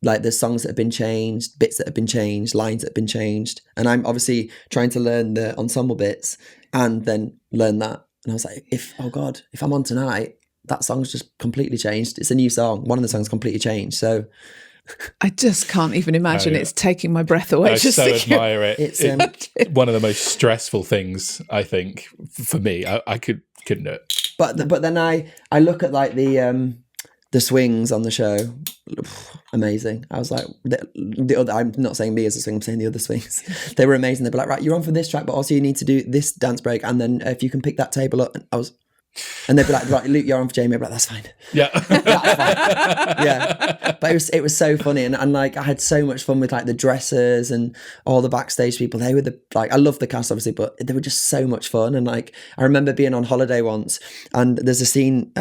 [SPEAKER 4] like there's songs that have been changed, bits that have been changed, lines that have been changed. And I'm obviously trying to learn the ensemble bits and then learn that. And I was like, if I'm on tonight, that song's just completely changed. It's a new song. One of the songs completely changed. So
[SPEAKER 3] I just can't even imagine. It's taking my breath away.
[SPEAKER 2] I
[SPEAKER 3] just
[SPEAKER 2] so
[SPEAKER 3] thinking.
[SPEAKER 2] admire it.
[SPEAKER 4] It's
[SPEAKER 2] one of the most stressful things, I think, for me. I couldn't do it.
[SPEAKER 4] But then I look at like the swings on the show, amazing. I was like, the other. I'm not saying me as a swing. I'm saying the other swings. They were amazing. They'd be like, right, you're on for this track, but also you need to do this dance break, and then if you can pick that table up. And they'd be like, right, Luke, you're on for Jamie. I'd be like, that's fine.
[SPEAKER 2] Yeah.
[SPEAKER 4] That's fine. Yeah. But it was so funny. And like, I had so much fun with like the dressers and all the backstage people. They were I love the cast obviously, but they were just so much fun. And like, I remember being on holiday once, and there's a scene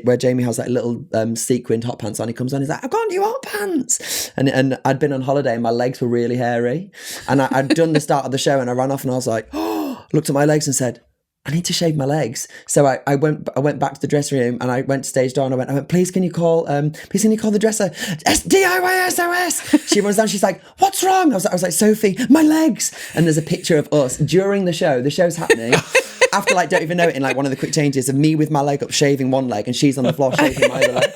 [SPEAKER 4] where Jamie has like little sequined hot pants on. He comes on, he's like, I've got new hot pants. And I'd been on holiday and my legs were really hairy. And I'd done the start of the show and I ran off and I was like, looked at my legs and said, I need to shave my legs. So I went back to the dressing room and I went to stage door and I went, please can you call the dresser? DIY SOS. She runs down, she's like, what's wrong? I was like, Sophie, my legs. And there's a picture of us during the show. The show's happening. After like, don't even know it, in like one of the quick changes of me with my leg up, shaving one leg, and she's on the floor shaving my other leg.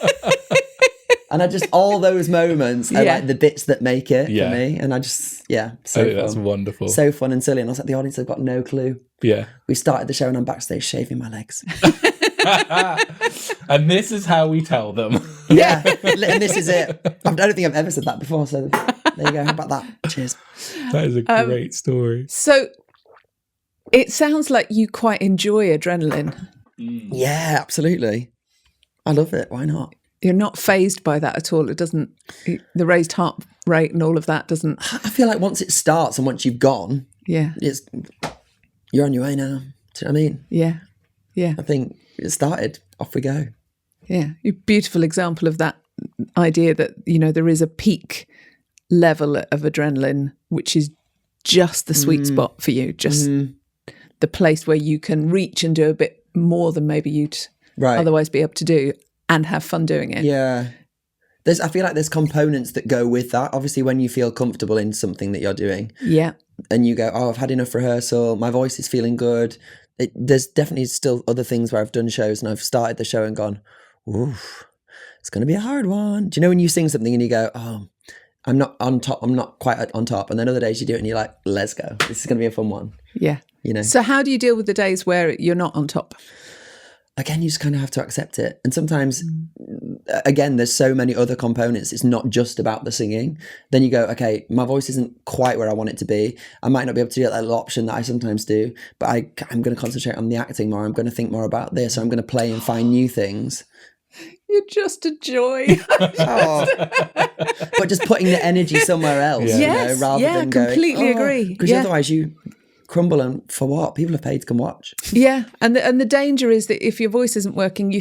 [SPEAKER 4] And I just, all those moments are like the bits that make it for me. And I just, so fun.
[SPEAKER 2] That's wonderful.
[SPEAKER 4] So fun and silly. And I was like, the audience have got no clue.
[SPEAKER 2] Yeah.
[SPEAKER 4] We started the show and I'm backstage shaving my legs.
[SPEAKER 2] And this is how we tell them.
[SPEAKER 4] Yeah. And this is it. I don't think I've ever said that before. So there you go. How about that? Cheers.
[SPEAKER 2] That is a great story.
[SPEAKER 3] So it sounds like you quite enjoy adrenaline.
[SPEAKER 4] Yeah, absolutely. I love it. Why not?
[SPEAKER 3] You're not fazed by that at all. It doesn't, the raised heart rate and all of that doesn't.
[SPEAKER 4] I feel like once it starts and once you've gone, you're on your way now. Do you know what I mean?
[SPEAKER 3] Yeah. Yeah.
[SPEAKER 4] I think it started. Off we go.
[SPEAKER 3] Yeah. A beautiful example of that idea that, you know, there is a peak level of adrenaline, which is just the sweet spot for you, just the place where you can reach and do a bit more than maybe you'd otherwise be able to do. And have fun doing it. Yeah.
[SPEAKER 4] I feel like there's components that go with that. Obviously, when you feel comfortable in something that you're doing.
[SPEAKER 3] Yeah.
[SPEAKER 4] And you go, I've had enough rehearsal. My voice is feeling good. There's definitely still other things where I've done shows and I've started the show and gone, oof, it's going to be a hard one. Do you know when you sing something and you go, I'm not on top. I'm not quite on top. And then other days you do it and you're like, let's go. This is going to be a fun one.
[SPEAKER 3] Yeah.
[SPEAKER 4] You know?
[SPEAKER 3] So how do you deal with the days where you're not on top?
[SPEAKER 4] Again, you just kind of have to accept it. And sometimes, again, there's so many other components. It's not just about the singing. Then you go, okay, my voice isn't quite where I want it to be. I might not be able to do that little option that I sometimes do, but I'm going to concentrate on the acting more. I'm going to think more about this. I'm going to play and find new things.
[SPEAKER 3] You're just a joy.
[SPEAKER 4] But just putting the energy somewhere else,
[SPEAKER 3] Yes,
[SPEAKER 4] rather than going,
[SPEAKER 3] completely agree.
[SPEAKER 4] Because otherwise you crumble, and for what? People have paid to come watch.
[SPEAKER 3] Yeah, and the danger is that if your voice isn't working,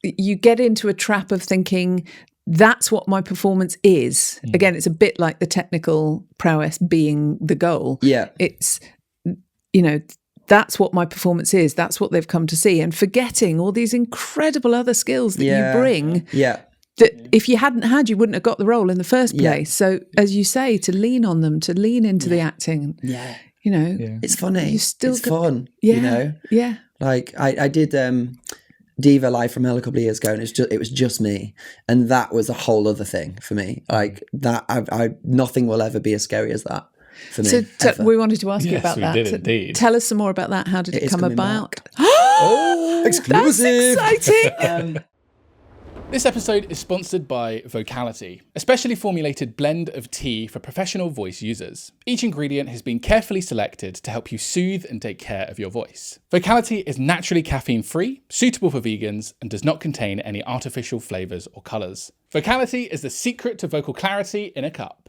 [SPEAKER 3] you get into a trap of thinking that's what my performance is. Again, it's a bit like the technical prowess being the goal.
[SPEAKER 4] Yeah,
[SPEAKER 3] it's that's what my performance is. That's what they've come to see, and forgetting all these incredible other skills that you bring.
[SPEAKER 4] Yeah.
[SPEAKER 3] That if you hadn't had, you wouldn't have got the role in the first place. So, as you say, to lean on them, to lean into the acting.
[SPEAKER 4] Yeah.
[SPEAKER 3] It's
[SPEAKER 4] funny. It's fun.
[SPEAKER 3] Yeah. Yeah.
[SPEAKER 4] Like I did Diva Live From Hell a couple of years ago, and it was just me, and that was a whole other thing for me. Like that, nothing will ever be as scary as that for me.
[SPEAKER 3] So we wanted to ask you about that.
[SPEAKER 2] Did indeed.
[SPEAKER 3] Tell us some more about that. How did it come about?
[SPEAKER 4] Exclusive!
[SPEAKER 3] That's exciting.
[SPEAKER 2] This episode is sponsored by Vocality, a specially formulated blend of tea for professional voice users. Each ingredient has been carefully selected to help you soothe and take care of your voice. Vocality is naturally caffeine-free, suitable for vegans, and does not contain any artificial flavours or colours. Vocality is the secret to vocal clarity in a cup.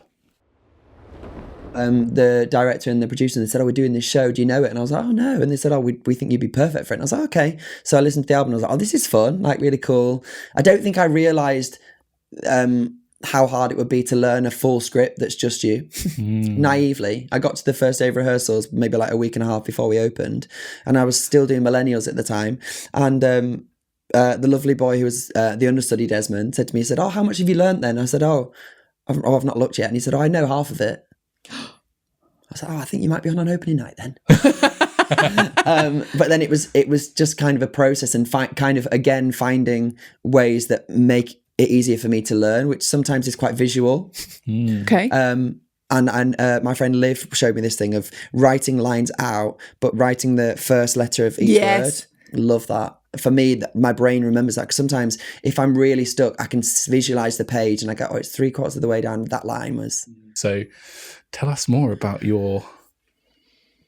[SPEAKER 4] The director and the producer, they said, we're doing this show, do you know it? And I was like, oh no. And they said, we think you'd be perfect for it. And I was like, okay. So I listened to the album and I was like, oh, this is fun, like really cool. I don't think I realised how hard it would be to learn a full script that's just you. Naively. I got to the first day of rehearsals maybe like a week and a half before we opened, and I was still doing Millennials at the time. And the lovely boy who was the understudy, Desmond, said to me, he said, oh, how much have you learnt then? I said, I've not looked yet. And he said, oh, I know half of it. I was like, I think you might be on an opening night then. But then it was just kind of a process, and kind of again finding ways that make it easier for me to learn, which sometimes is quite visual.
[SPEAKER 3] Okay.
[SPEAKER 4] And my friend Liv showed me this thing of writing lines out, but writing the first letter of each word. Love that. For me, my brain remembers that, because sometimes if I'm really stuck, I can visualize the page and I go, it's 3/4 of the way down. That line was.
[SPEAKER 2] So tell us more about your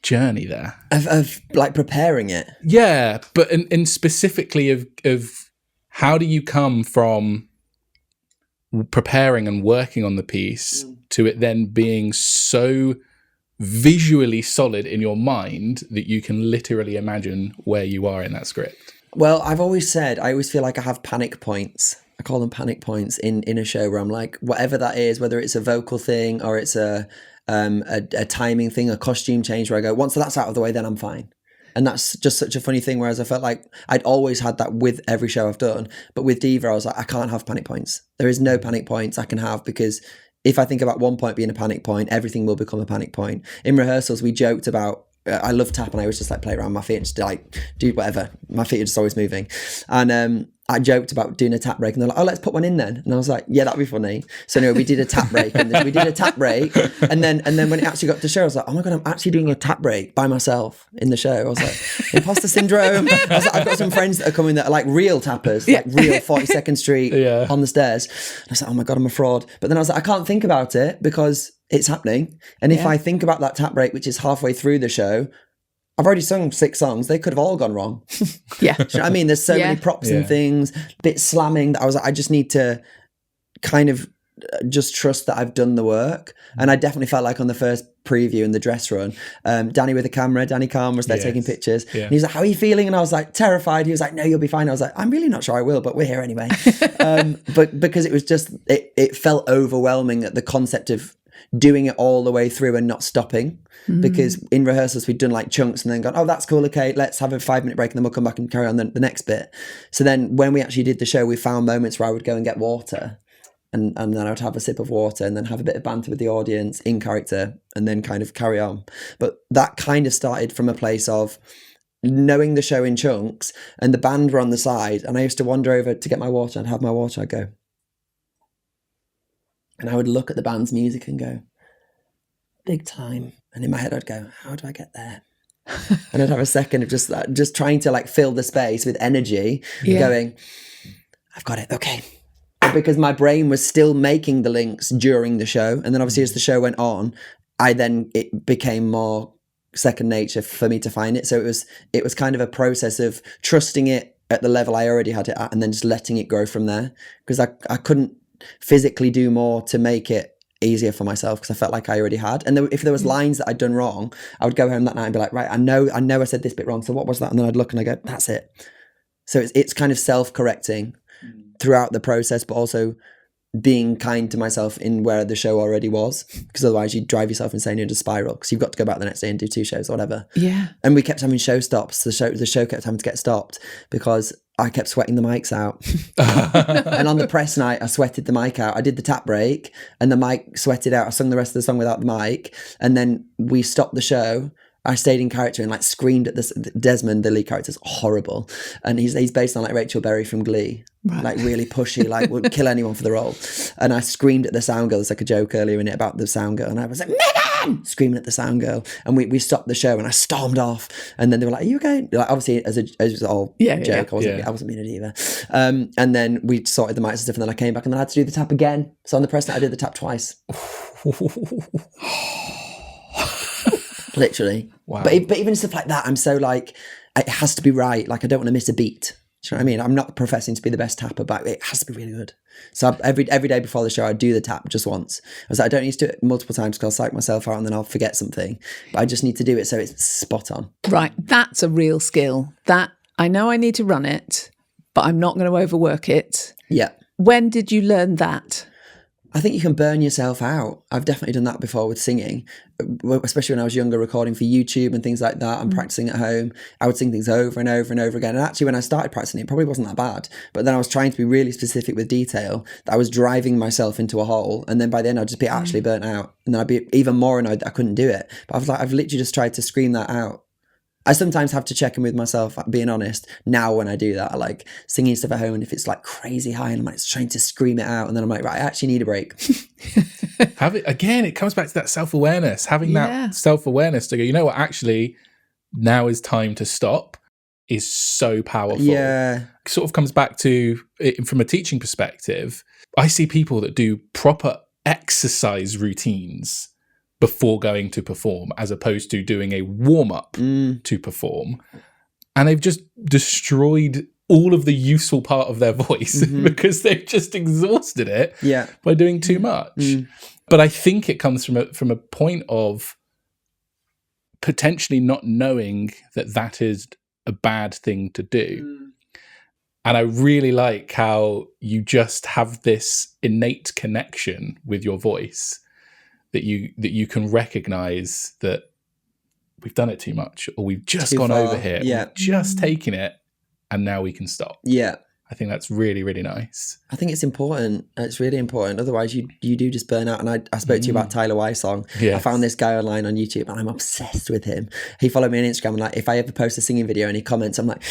[SPEAKER 2] journey there.
[SPEAKER 4] Of like preparing it.
[SPEAKER 2] Yeah, but in specifically of how do you come from preparing and working on the piece to it then being so visually solid in your mind that you can literally imagine where you are in that script?
[SPEAKER 4] Well, I've always said, I always feel like I have panic points. I call them panic points in a show where I'm like, whatever that is, whether it's a vocal thing or it's a timing thing, a costume change, where I go, once that's out of the way, then I'm fine. And that's just such a funny thing, whereas I felt like I'd always had that with every show I've done. But with Diva, I was like, I can't have panic points. There is no panic points I can have, because if I think about one point being a panic point, everything will become a panic point. In rehearsals, we joked about, I love tap, and I always just like play around my feet and just like do whatever. My feet are just always moving. And I joked about doing a tap break, and they're like, oh, let's put one in then. And I was like, yeah, that'd be funny. So anyway, we did a tap break, and then and then when it actually got to the show, I was like, oh my God, I'm actually doing a tap break by myself in the show. I was like, imposter syndrome. I was like, I've got some friends that are coming that are like real tappers, like real 42nd Street on the stairs. And I was like, oh my God, I'm a fraud. But then I was like, I can't think about it because it's happening. And if I think about that tap break, which is halfway through the show, I've already sung 6 songs. They could have all gone wrong.
[SPEAKER 3] Yeah.
[SPEAKER 4] Do you know what I mean? There's so many props and things, bits slamming, that I was like, I just need to kind of just trust that I've done the work. And I definitely felt like on the first preview in the dress run, Danny with the camera, Danny Calm was there taking pictures. Yeah. And he was like, how are you feeling? And I was like, terrified. He was like, no, you'll be fine. I was like, I'm really not sure I will, but we're here anyway. But because it was just, it felt overwhelming at the concept of doing it all the way through and not stopping. Because in rehearsals we'd done like chunks and then gone, oh, that's cool, okay, let's have a 5-minute break and then we'll come back and carry on the next bit. So then when we actually did the show, we found moments where I would go and get water, and then I would have a sip of water and then have a bit of banter with the audience in character and then kind of carry on. But that kind of started from a place of knowing the show in chunks, and the band were on the side, and I used to wander over to get my water and have my water. I'd go, And I would look at the band's music and go, big time. And in my head, I'd go, how do I get there? And I'd have a second of just trying to like fill the space with energy, going, I've got it. Okay. Because my brain was still making the links during the show. And then obviously as the show went on, it became more second nature for me to find it. So it was kind of a process of trusting it at the level I already had it at, and then just letting it grow from there. Because I couldn't physically do more to make it easier for myself, because I felt like I already had. And if there was lines that I'd done wrong, I would go home that night and be like, right, I know I said this bit wrong, so what was that? And then I'd look and I go, that's it. So it's kind of self-correcting throughout the process, but also being kind to myself in where the show already was, because otherwise you drive yourself insane into a spiral, because you've got to go back the next day and do 2 shows or whatever.
[SPEAKER 3] Yeah. And
[SPEAKER 4] we kept having show stops. The show kept having to get stopped because I kept sweating the mics out. And on the press night, I sweated the mic out. I did the tap break and the mic sweated out. I sung the rest of the song without the mic. And then we stopped the show. I stayed in character and like screamed at this. Desmond, the lead character, is horrible. And he's based on like Rachel Berry from Glee. Right. Like really pushy, like would kill anyone for the role. And I screamed at the sound girl. There's like a joke earlier in it about the sound girl. And I was like, Megan! Screaming at the sound girl. And we stopped the show and I stormed off. And then they were like, are you okay? Like, obviously, as all joke, I wasn't being a diva. And then we sorted the mics and stuff. And then I came back and then I had to do the tap again. So on the press night, I did the tap twice. Literally. Wow. But even stuff like that, I'm so like, it has to be right. Like, I don't want to miss a beat. Do you know what I mean? I'm not professing to be the best tapper, but it has to be really good. So every day before the show, I'd do the tap just once. I was like, I don't need to do it multiple times because I'll psych myself out and then I'll forget something. But I just need to do it so it's spot on.
[SPEAKER 3] Right. That's a real skill. That I know I need to run it, but I'm not going to overwork it.
[SPEAKER 4] Yeah.
[SPEAKER 3] When did you learn that?
[SPEAKER 4] I think you can burn yourself out. I've definitely done that before with singing, especially when I was younger, recording for YouTube and things like that and practicing at home. I would sing things over and over and over again. And actually, when I started practicing, it probably wasn't that bad. But then I was trying to be really specific with detail that I was driving myself into a hole. And then by the end, I'd just be actually burnt out. And then I'd be even more annoyed that I couldn't do it. But I was like, I've literally just tried to scream that out. I sometimes have to check in with myself, being honest. Now when I do that, I like singing stuff at home, and if it's like crazy high and I'm like trying to scream it out, and then I'm like, right, I actually need a break.
[SPEAKER 2] It comes back to that self-awareness, having that self-awareness to go, you know what, actually now is time to stop is so powerful.
[SPEAKER 4] Yeah.
[SPEAKER 2] It sort of comes back to it from a teaching perspective. I see people that do proper exercise routines before going to perform, as opposed to doing a warm-up to perform. And they've just destroyed all of the useful part of their voice because they've just exhausted it by doing too much. But I think it comes from a point of potentially not knowing that is a bad thing to do. And I really like how you just have this innate connection with your voice, that you can recognize that we've done it too much, or we've just gone over here, we've just taken it, and now we can stop.
[SPEAKER 4] Yeah.
[SPEAKER 2] I think that's really, really nice.
[SPEAKER 4] I think it's important. It's really important. Otherwise, you do just burn out. And I spoke to you about Tyler Weissong. Yes. I found this guy online on YouTube, and I'm obsessed with him. He followed me on Instagram, and like, if I ever post a singing video and he comments, I'm like,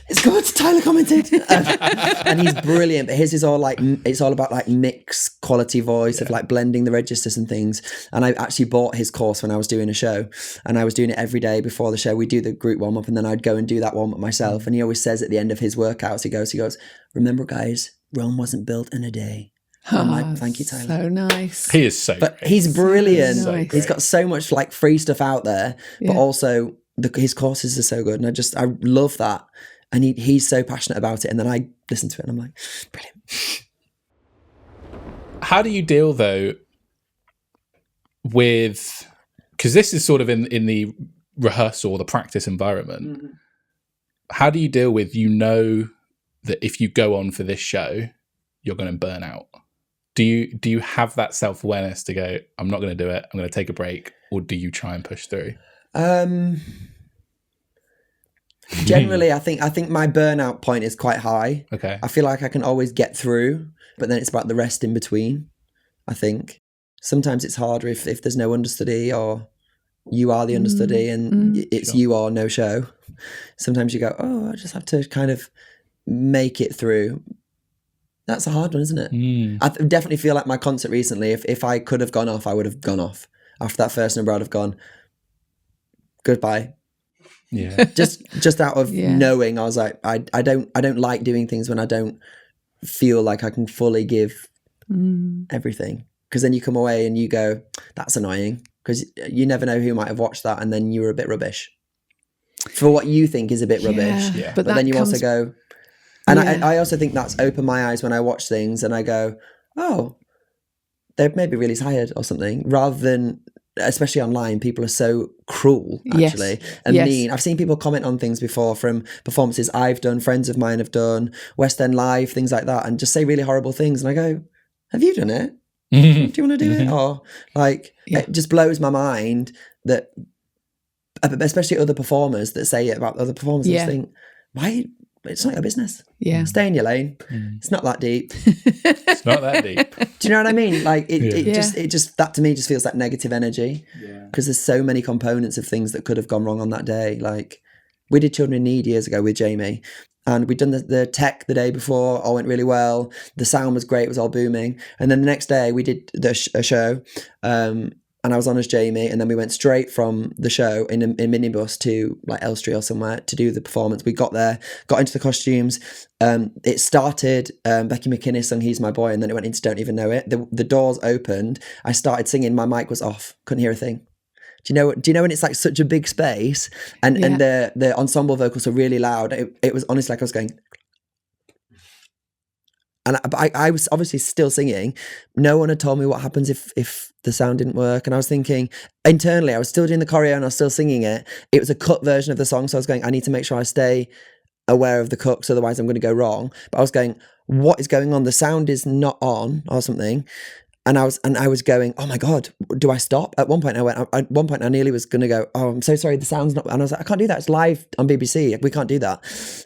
[SPEAKER 4] it's good. Tyler commented, and he's brilliant. But his is all like, it's all about like mix quality voice of like blending the registers and things. And I actually bought his course when I was doing a show, and I was doing it every day before the show. We do the group warm up, and then I'd go and do that warm up myself. And he always says at the end of his workouts, he goes, remember, guys, Rome wasn't built in a day. I'm like, thank you, Tyler.
[SPEAKER 3] So nice.
[SPEAKER 2] He is so
[SPEAKER 4] But
[SPEAKER 2] great.
[SPEAKER 4] he's brilliant.
[SPEAKER 3] So nice.
[SPEAKER 4] He's got so much like free stuff out there, but also his courses are so good. And I love that. And he's so passionate about it. And then I listen to it and I'm like, brilliant.
[SPEAKER 2] How do you deal though with, because this is sort of in the rehearsal or the practice environment. How do you deal with, that if you go on for this show, you're going to burn out? Do you have that self-awareness to go, I'm not going to do it, I'm going to take a break, or do you try and push through?
[SPEAKER 4] Generally, I think my burnout point is quite high.
[SPEAKER 2] Okay.
[SPEAKER 4] I feel like I can always get through, but then it's about the rest in between, I think. Sometimes it's harder if there's no understudy, or you are the understudy and it's you or no show. Sometimes you go, oh, I just have to kind of make it through. That's a hard one, isn't it? I definitely feel like my concert recently, if I could have gone off, I would have gone off. After that first number, I'd have gone, goodbye.
[SPEAKER 2] Yeah.
[SPEAKER 4] Just out of knowing, I was like, I don't like doing things when I don't feel like I can fully give everything. Because then you come away and you go, that's annoying. Because you never know who might have watched that and then you were a bit rubbish. For what you think is a bit rubbish.
[SPEAKER 2] Yeah.
[SPEAKER 4] But then you also go... And I also think that's opened my eyes when I watch things and I go, oh, they're maybe really tired or something, rather than, especially online, people are so cruel, actually, and mean. I've seen people comment on things before from performances I've done, friends of mine have done, West End Live, things like that, and just say really horrible things. And I go, have you done it? Do you want to do it? Or like, it just blows my mind that, especially other performers that say it about other performers, I just think, why? It's not your business.
[SPEAKER 3] Yeah.
[SPEAKER 4] Stay in your lane. It's not that deep.
[SPEAKER 2] It's not that deep.
[SPEAKER 4] Do you know what I mean? Like it just that to me just feels like negative energy. Because there's so many components of things that could have gone wrong on that day. Like we did Children in Need years ago with Jamie, and we'd done the tech the day before. All went really well. The sound was great. It was all booming. And then the next day we did a show. And I was on as Jamie, and then we went straight from the show in a minibus to like Elstree or somewhere to do the performance. We got there, got into the costumes. It started, Becky McInnes sung He's My Boy, and then it went into Don't Even Know It. The doors opened. I started singing. My mic was off. Couldn't hear a thing. Do you know when it's like such a big space and the ensemble vocals are really loud? It was honestly like I was going... And I was obviously still singing. No one had told me what happens if the sound didn't work. And I was thinking, internally, I was still doing the choreo and I was still singing it. It was a cut version of the song. So I was going, I need to make sure I stay aware of the cuts, otherwise I'm going to go wrong. But I was going, what is going on? The sound is not on or something. And I was going, oh my God, do I stop? At one point I nearly was going to go, oh, I'm so sorry, the sound's not, and I was like, I can't do that. It's live on BBC. We can't do that.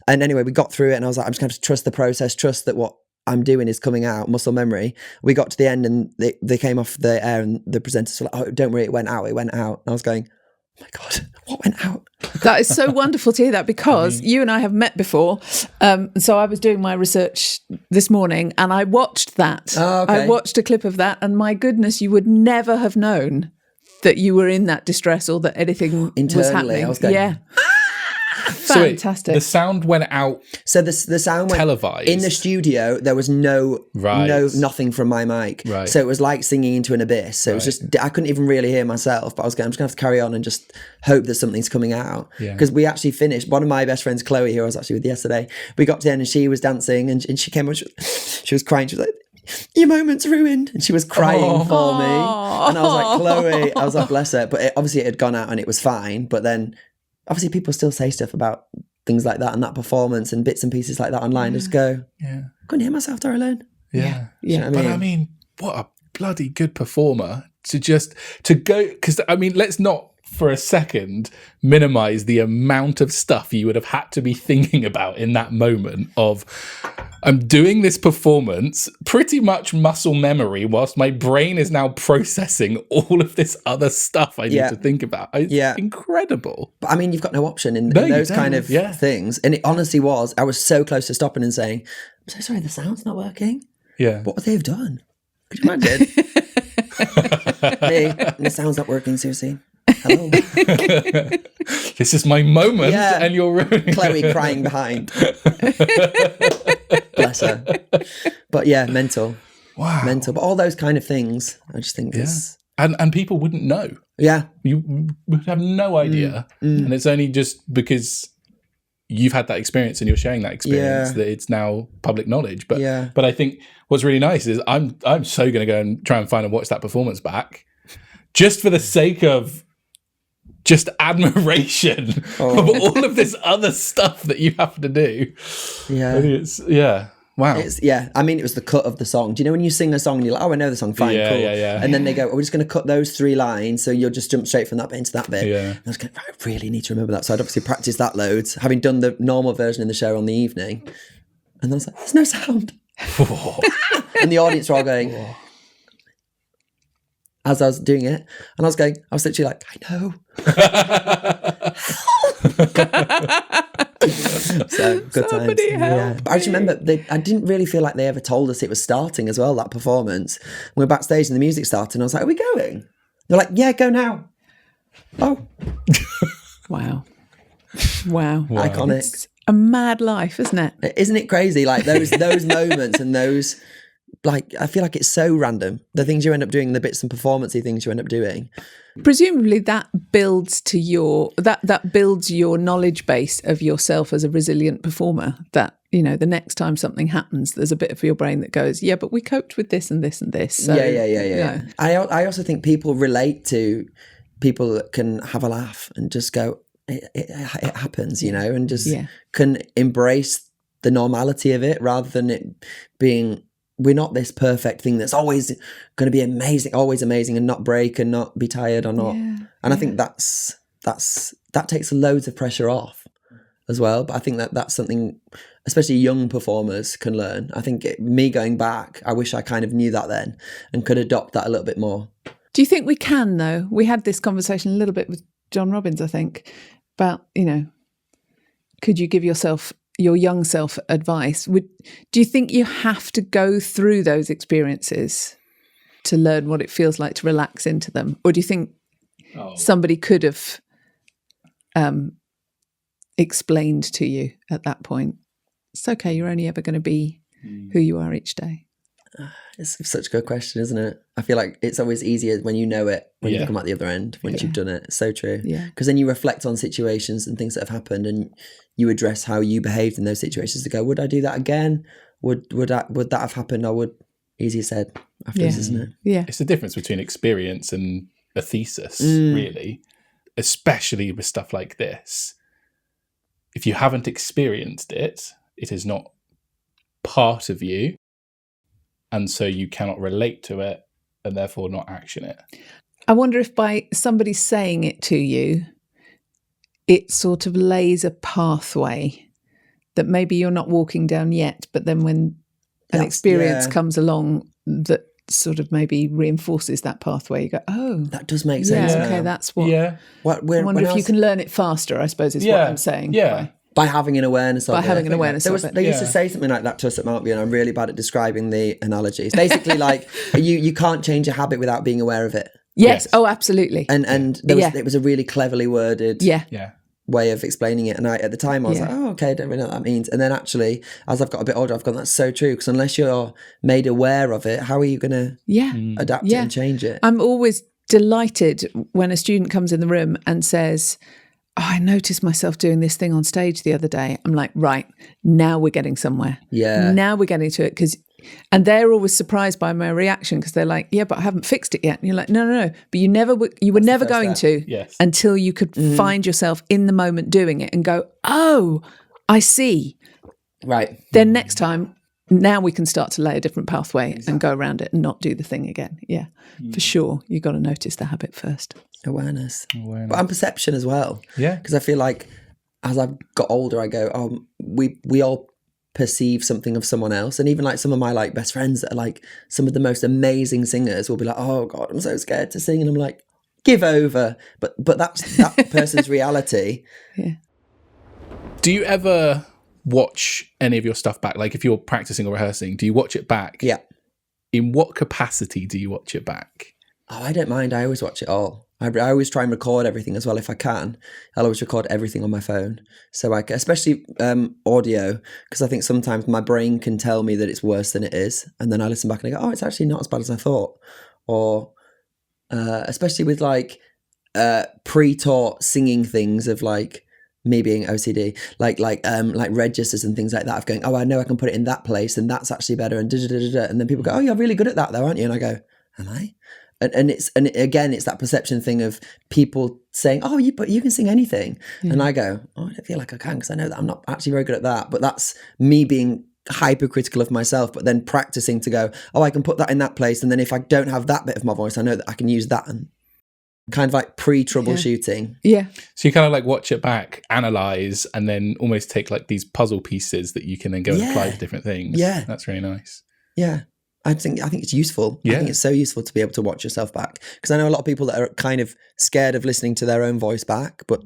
[SPEAKER 4] And anyway, we got through it and I was like, I'm just going to trust the process, trust that what I'm doing is coming out, muscle memory. We got to the end and they came off the air and the presenters were like, oh, don't worry, it went out. And I was going, oh my God, what went out?
[SPEAKER 3] That is so wonderful to hear that, because you and I have met before. So I was doing my research this morning and I watched that.
[SPEAKER 4] Oh, okay.
[SPEAKER 3] I watched a clip of that, and my goodness, you would never have known that you were in that distress or that anything was happening.
[SPEAKER 4] I was going,
[SPEAKER 3] Fantastic.
[SPEAKER 2] So the sound went out.
[SPEAKER 4] So the sound went
[SPEAKER 2] televised
[SPEAKER 4] in the studio. There was nothing from my mic.
[SPEAKER 2] Right.
[SPEAKER 4] So it was like singing into an abyss. So it was just, I couldn't even really hear myself. But I was going, I'm just going to have to carry on and just hope that something's coming out. Because we actually finished. One of my best friends, Chloe, who I was actually with yesterday, we got to the end and she was dancing and she came on. She was crying. She was like, your moment's ruined. And she was crying for me. And I was like, Chloe, I was like, bless her. But obviously it had gone out and it was fine. But then obviously people still say stuff about things like that and that performance and bits and pieces like that online. Just go, couldn't hear myself there alone.
[SPEAKER 2] Yeah.
[SPEAKER 4] You know what
[SPEAKER 2] I mean, what a bloody good performer to go, because I mean, let's not for a second minimize the amount of stuff you would have had to be thinking about in that moment of, I'm doing this performance, pretty much muscle memory, whilst my brain is now processing all of this other stuff I need to think about. It's incredible.
[SPEAKER 4] But I mean, you've got no option in those kind of things. And it honestly was, I was so close to stopping and saying, I'm so sorry, the sound's not working.
[SPEAKER 2] Yeah.
[SPEAKER 4] What would they have done? Could you imagine? Hey, the sound's not working, seriously. Hello.
[SPEAKER 2] This is my moment and you're ruining
[SPEAKER 4] Chloe crying behind. Bless her. But yeah, mental.
[SPEAKER 2] Wow.
[SPEAKER 4] Mental. But all those kind of things, I just think is...
[SPEAKER 2] And people wouldn't know.
[SPEAKER 4] Yeah.
[SPEAKER 2] You would have no idea. And it's only just because you've had that experience and you're sharing that experience that it's now public knowledge. But I think what's really nice is I'm so going to go and try and find and watch that performance back just for the sake of just admiration of all of this other stuff that you have to do. Yeah. Wow.
[SPEAKER 4] I mean, it was the cut of the song. Do you know when you sing a song and you're like, oh, I know the song, fine, cool.
[SPEAKER 2] Yeah.
[SPEAKER 4] And then they go, we're just going to cut those 3 lines, so you'll just jump straight from that bit into that bit.
[SPEAKER 2] Yeah.
[SPEAKER 4] And I was going, I really need to remember that. So I'd obviously practiced that loads, having done the normal version in the show on the evening. And then I was like, there's no sound. And the audience were all going... as I was doing it, and I was literally like, I know. So good times.
[SPEAKER 3] Somebody help
[SPEAKER 4] But I just remember I didn't really feel like they ever told us it was starting as well, that performance. We were backstage and the music started and I was like, are we going? They're like, yeah, go now. Oh.
[SPEAKER 3] Wow.
[SPEAKER 4] Iconic.
[SPEAKER 3] It's a mad life, isn't it?
[SPEAKER 4] Isn't it crazy? Like those moments and those, like, I feel like it's so random. The things you end up doing, the bits and performancey things you end up doing.
[SPEAKER 3] Presumably that builds to that builds your knowledge base of yourself as a resilient performer, that, you know, the next time something happens, there's a bit of your brain that goes, yeah, but we coped with this and this and this. So,
[SPEAKER 4] Yeah. I also think people relate to people that can have a laugh and just go, it happens, you know, and just can embrace the normality of it rather than it being, we're not this perfect thing that's always going to be amazing, always amazing, and not break and not be tired or not. I think that takes loads of pressure off as well. But I think that's something, especially young performers can learn. I think me going back, I wish I kind of knew that then and could adopt that a little bit more.
[SPEAKER 3] Do you think we can, though? We had this conversation a little bit with John Robbins, I think, about, you know, could you give yourself, your young self, advice? Do you think you have to go through those experiences to learn what it feels like to relax into them? Or do you think somebody could have explained to you at that point, it's okay, you're only ever going to be who you are each day?
[SPEAKER 4] It's such a good question, isn't it? I feel like it's always easier when you know it, when you come out the other end, once you've done it. It's so true. Yeah. Because then you reflect on situations and things that have happened and you address how you behaved in those situations to go, would I do that again? Would that have happened? Or would, easier said afterwards, isn't it?
[SPEAKER 3] Yeah.
[SPEAKER 2] It's the difference between experience and a thesis, really, especially with stuff like this. If you haven't experienced it, it is not part of you. And so you cannot relate to it and therefore not action it.
[SPEAKER 3] I wonder if by somebody saying it to you, it sort of lays a pathway that maybe you're not walking down yet, but then when an experience comes along that sort of maybe reinforces that pathway, you go, oh,
[SPEAKER 4] that does make sense.
[SPEAKER 3] Yeah, okay, that's what.
[SPEAKER 2] Yeah.
[SPEAKER 3] I wonder if you can learn it faster, I suppose, is what I'm saying.
[SPEAKER 2] Yeah.
[SPEAKER 4] By having an awareness of it.
[SPEAKER 3] By having an awareness of it.
[SPEAKER 4] They used to say something like that to us at Maltby, and I'm really bad at describing the analogy. It's basically like you can't change a habit without being aware of it.
[SPEAKER 3] Yes. Oh, absolutely.
[SPEAKER 4] And it was a really cleverly worded way of explaining it. And at the time I was like, oh, okay, I don't really know what that means. And then actually, as I've got a bit older, I've gone, that's so true. Because unless you're made aware of it, how are you going to adapt it and change it?
[SPEAKER 3] I'm always delighted when a student comes in the room and says, oh, I noticed myself doing this thing on stage the other day. I'm like, right, now we're getting somewhere.
[SPEAKER 4] Yeah.
[SPEAKER 3] Now we're getting to it. And they're always surprised by my reaction because they're like, yeah, but I haven't fixed it yet. And you're like, no. But you were never going to until you could find yourself in the moment doing it and go, oh, I see.
[SPEAKER 4] Right.
[SPEAKER 3] Then next time, now we can start to lay a different pathway and go around it and not do the thing again. Yeah, for sure. You've got to notice the habit first.
[SPEAKER 4] Awareness. But and perception as well.
[SPEAKER 2] Yeah.
[SPEAKER 4] Because I feel like as I've got older, I go, oh, we all perceive something of someone else. And even like some of my like best friends that are like some of the most amazing singers will be like, oh God, I'm so scared to sing. And I'm like, give over. But that's that person's reality.
[SPEAKER 3] Yeah.
[SPEAKER 2] Do you ever watch any of your stuff back? Like if you're practicing or rehearsing, do you watch it back?
[SPEAKER 4] Yeah.
[SPEAKER 2] In what capacity do you watch it back?
[SPEAKER 4] Oh, I don't mind. I always watch it all. I always try and record everything as well if I can. I'll always record everything on my phone. So especially audio, because I think sometimes my brain can tell me that it's worse than it is. And then I listen back and I go, oh, it's actually not as bad as I thought. Or especially with like pre-taught singing things of like me being OCD, like registers and things like that of going, oh, I know I can put it in that place and that's actually better. And and then people go, oh, you're really good at that though, aren't you? And I go, am I? And it's that perception thing of people saying, oh, but you can sing anything. And I go, oh, I don't feel like I can because I know that I'm not actually very good at that. But that's me being hypercritical of myself, but then practicing to go, oh, I can put that in that place. And then if I don't have that bit of my voice, I know that I can use that, and kind of like pre-troubleshooting.
[SPEAKER 3] Yeah.
[SPEAKER 2] So you kind of like watch it back, analyze, and then almost take like these puzzle pieces that you can then go and apply to different things.
[SPEAKER 4] Yeah.
[SPEAKER 2] That's really nice.
[SPEAKER 4] Yeah. I think it's useful. Yeah. I think it's so useful to be able to watch yourself back, because I know a lot of people that are kind of scared of listening to their own voice back. But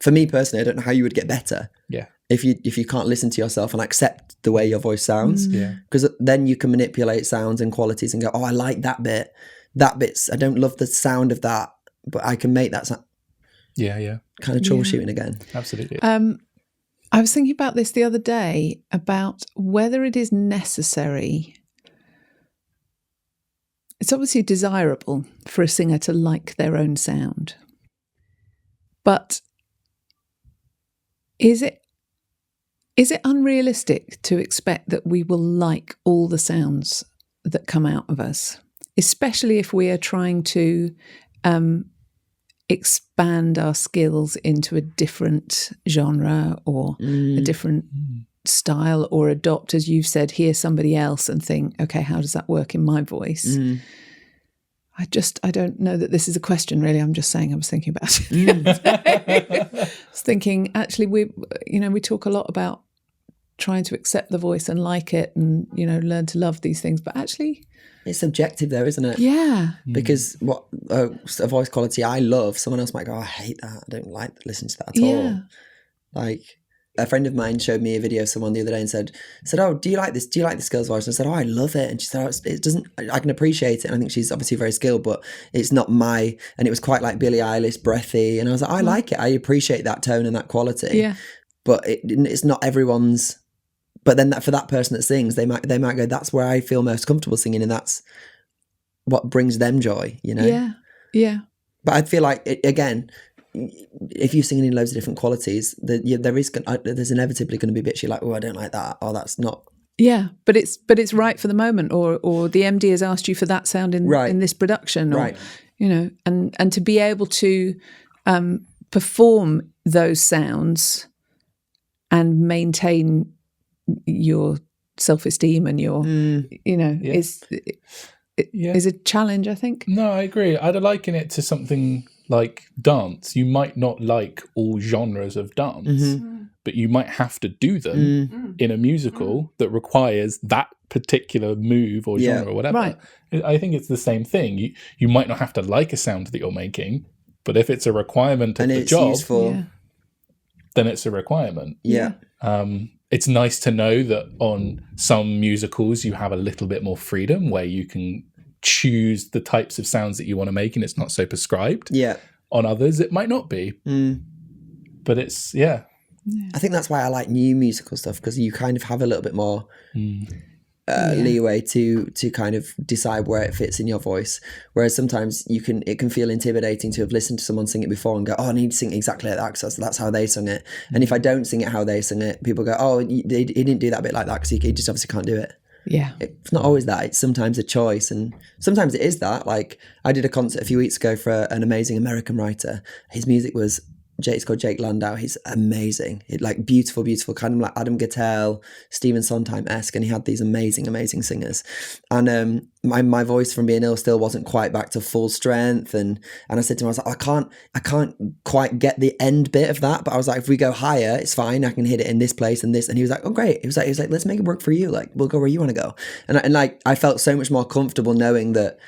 [SPEAKER 4] for me personally, I don't know how you would get better.
[SPEAKER 2] Yeah.
[SPEAKER 4] if you can't listen to yourself and accept the way your voice sounds.
[SPEAKER 2] Yeah.
[SPEAKER 4] Because then you can manipulate sounds and qualities and go, oh, I like that bit. That bit's, I don't love the sound of that, but I can make that sound.
[SPEAKER 2] Yeah.
[SPEAKER 4] Kind of troubleshooting again.
[SPEAKER 2] Absolutely.
[SPEAKER 3] I was thinking about this the other day, about whether it is necessary. It's obviously desirable for a singer to like their own sound. But is it unrealistic to expect that we will like all the sounds that come out of us, especially if we are trying to expand our skills into a different genre or a different style, or adopt, as you've said, hear somebody else and think, okay, how does that work in my voice? I don't know that this is a question, really. I'm just saying I was thinking about it. I was thinking, actually, we talk a lot about trying to accept the voice and like it and, learn to love these things. But actually...
[SPEAKER 4] It's subjective though, isn't it?
[SPEAKER 3] Yeah.
[SPEAKER 4] Because what a voice quality I love, someone else might go, oh, I hate that. I don't like listening to that at all. Like... A friend of mine showed me a video of someone the other day and said, oh, do you like this? Do you like this girl's voice? And I said, oh, I love it. And she said, oh, it doesn't, I can appreciate it. And I think she's obviously very skilled, but it's not and it was quite like Billie Eilish, breathy. And I was like, I like it. I appreciate that tone and that quality.
[SPEAKER 3] Yeah.
[SPEAKER 4] But it's not everyone's, but then for that person that sings, they might go, that's where I feel most comfortable singing. And that's what brings them joy,
[SPEAKER 3] Yeah. Yeah.
[SPEAKER 4] But I feel like, again, if you're singing in loads of different qualities, there's inevitably going to be bits you're like, oh, I don't like that, or that's not.
[SPEAKER 3] Yeah, but it's right for the moment, or the MD has asked you for that sound in this production, or,
[SPEAKER 4] right?
[SPEAKER 3] And to be able to perform those sounds and maintain your self-esteem and your, is a challenge, I think.
[SPEAKER 2] No, I agree. I'd liken it to something like dance. You might not like all genres of dance, but you might have to do them in a musical that requires that particular move or genre or whatever.
[SPEAKER 3] Right.
[SPEAKER 2] I think it's the same thing. You might not have to like a sound that you're making, but if it's a requirement of the job,
[SPEAKER 4] useful,
[SPEAKER 2] then it's a requirement.
[SPEAKER 4] Yeah.
[SPEAKER 2] It's nice to know that on some musicals you have a little bit more freedom where you can choose the types of sounds that you want to make and it's not so prescribed.
[SPEAKER 4] Yeah.
[SPEAKER 2] On others it might not be. But it's I
[SPEAKER 4] think that's why I like new musical stuff, because you kind of have a little bit more leeway to kind of decide where it fits in your voice, whereas sometimes it can feel intimidating to have listened to someone sing it before and go, oh, I need to sing exactly like that because that's how they sung it. And if I don't sing it how they sing it, people go, oh, he didn't do that bit like that because he just obviously can't do it.
[SPEAKER 3] Yeah.
[SPEAKER 4] It's not always that. It's sometimes a choice, and sometimes it is that. Like, I did a concert a few weeks ago for an amazing American writer. His music was, it's called Jake Landau. He's amazing. Like beautiful, kind of like Adam Gattell, Stephen Sondheim-esque, and he had these amazing singers. And my voice from being ill still wasn't quite back to full strength, and I said to him, I was like, I can't quite get the end bit of that, but I was like, if we go higher, it's fine. I can hit it in this place and this. And he was like, oh great. He was like, let's make it work for you. Like, we'll go where you want to go. And like, I felt so much more comfortable knowing that.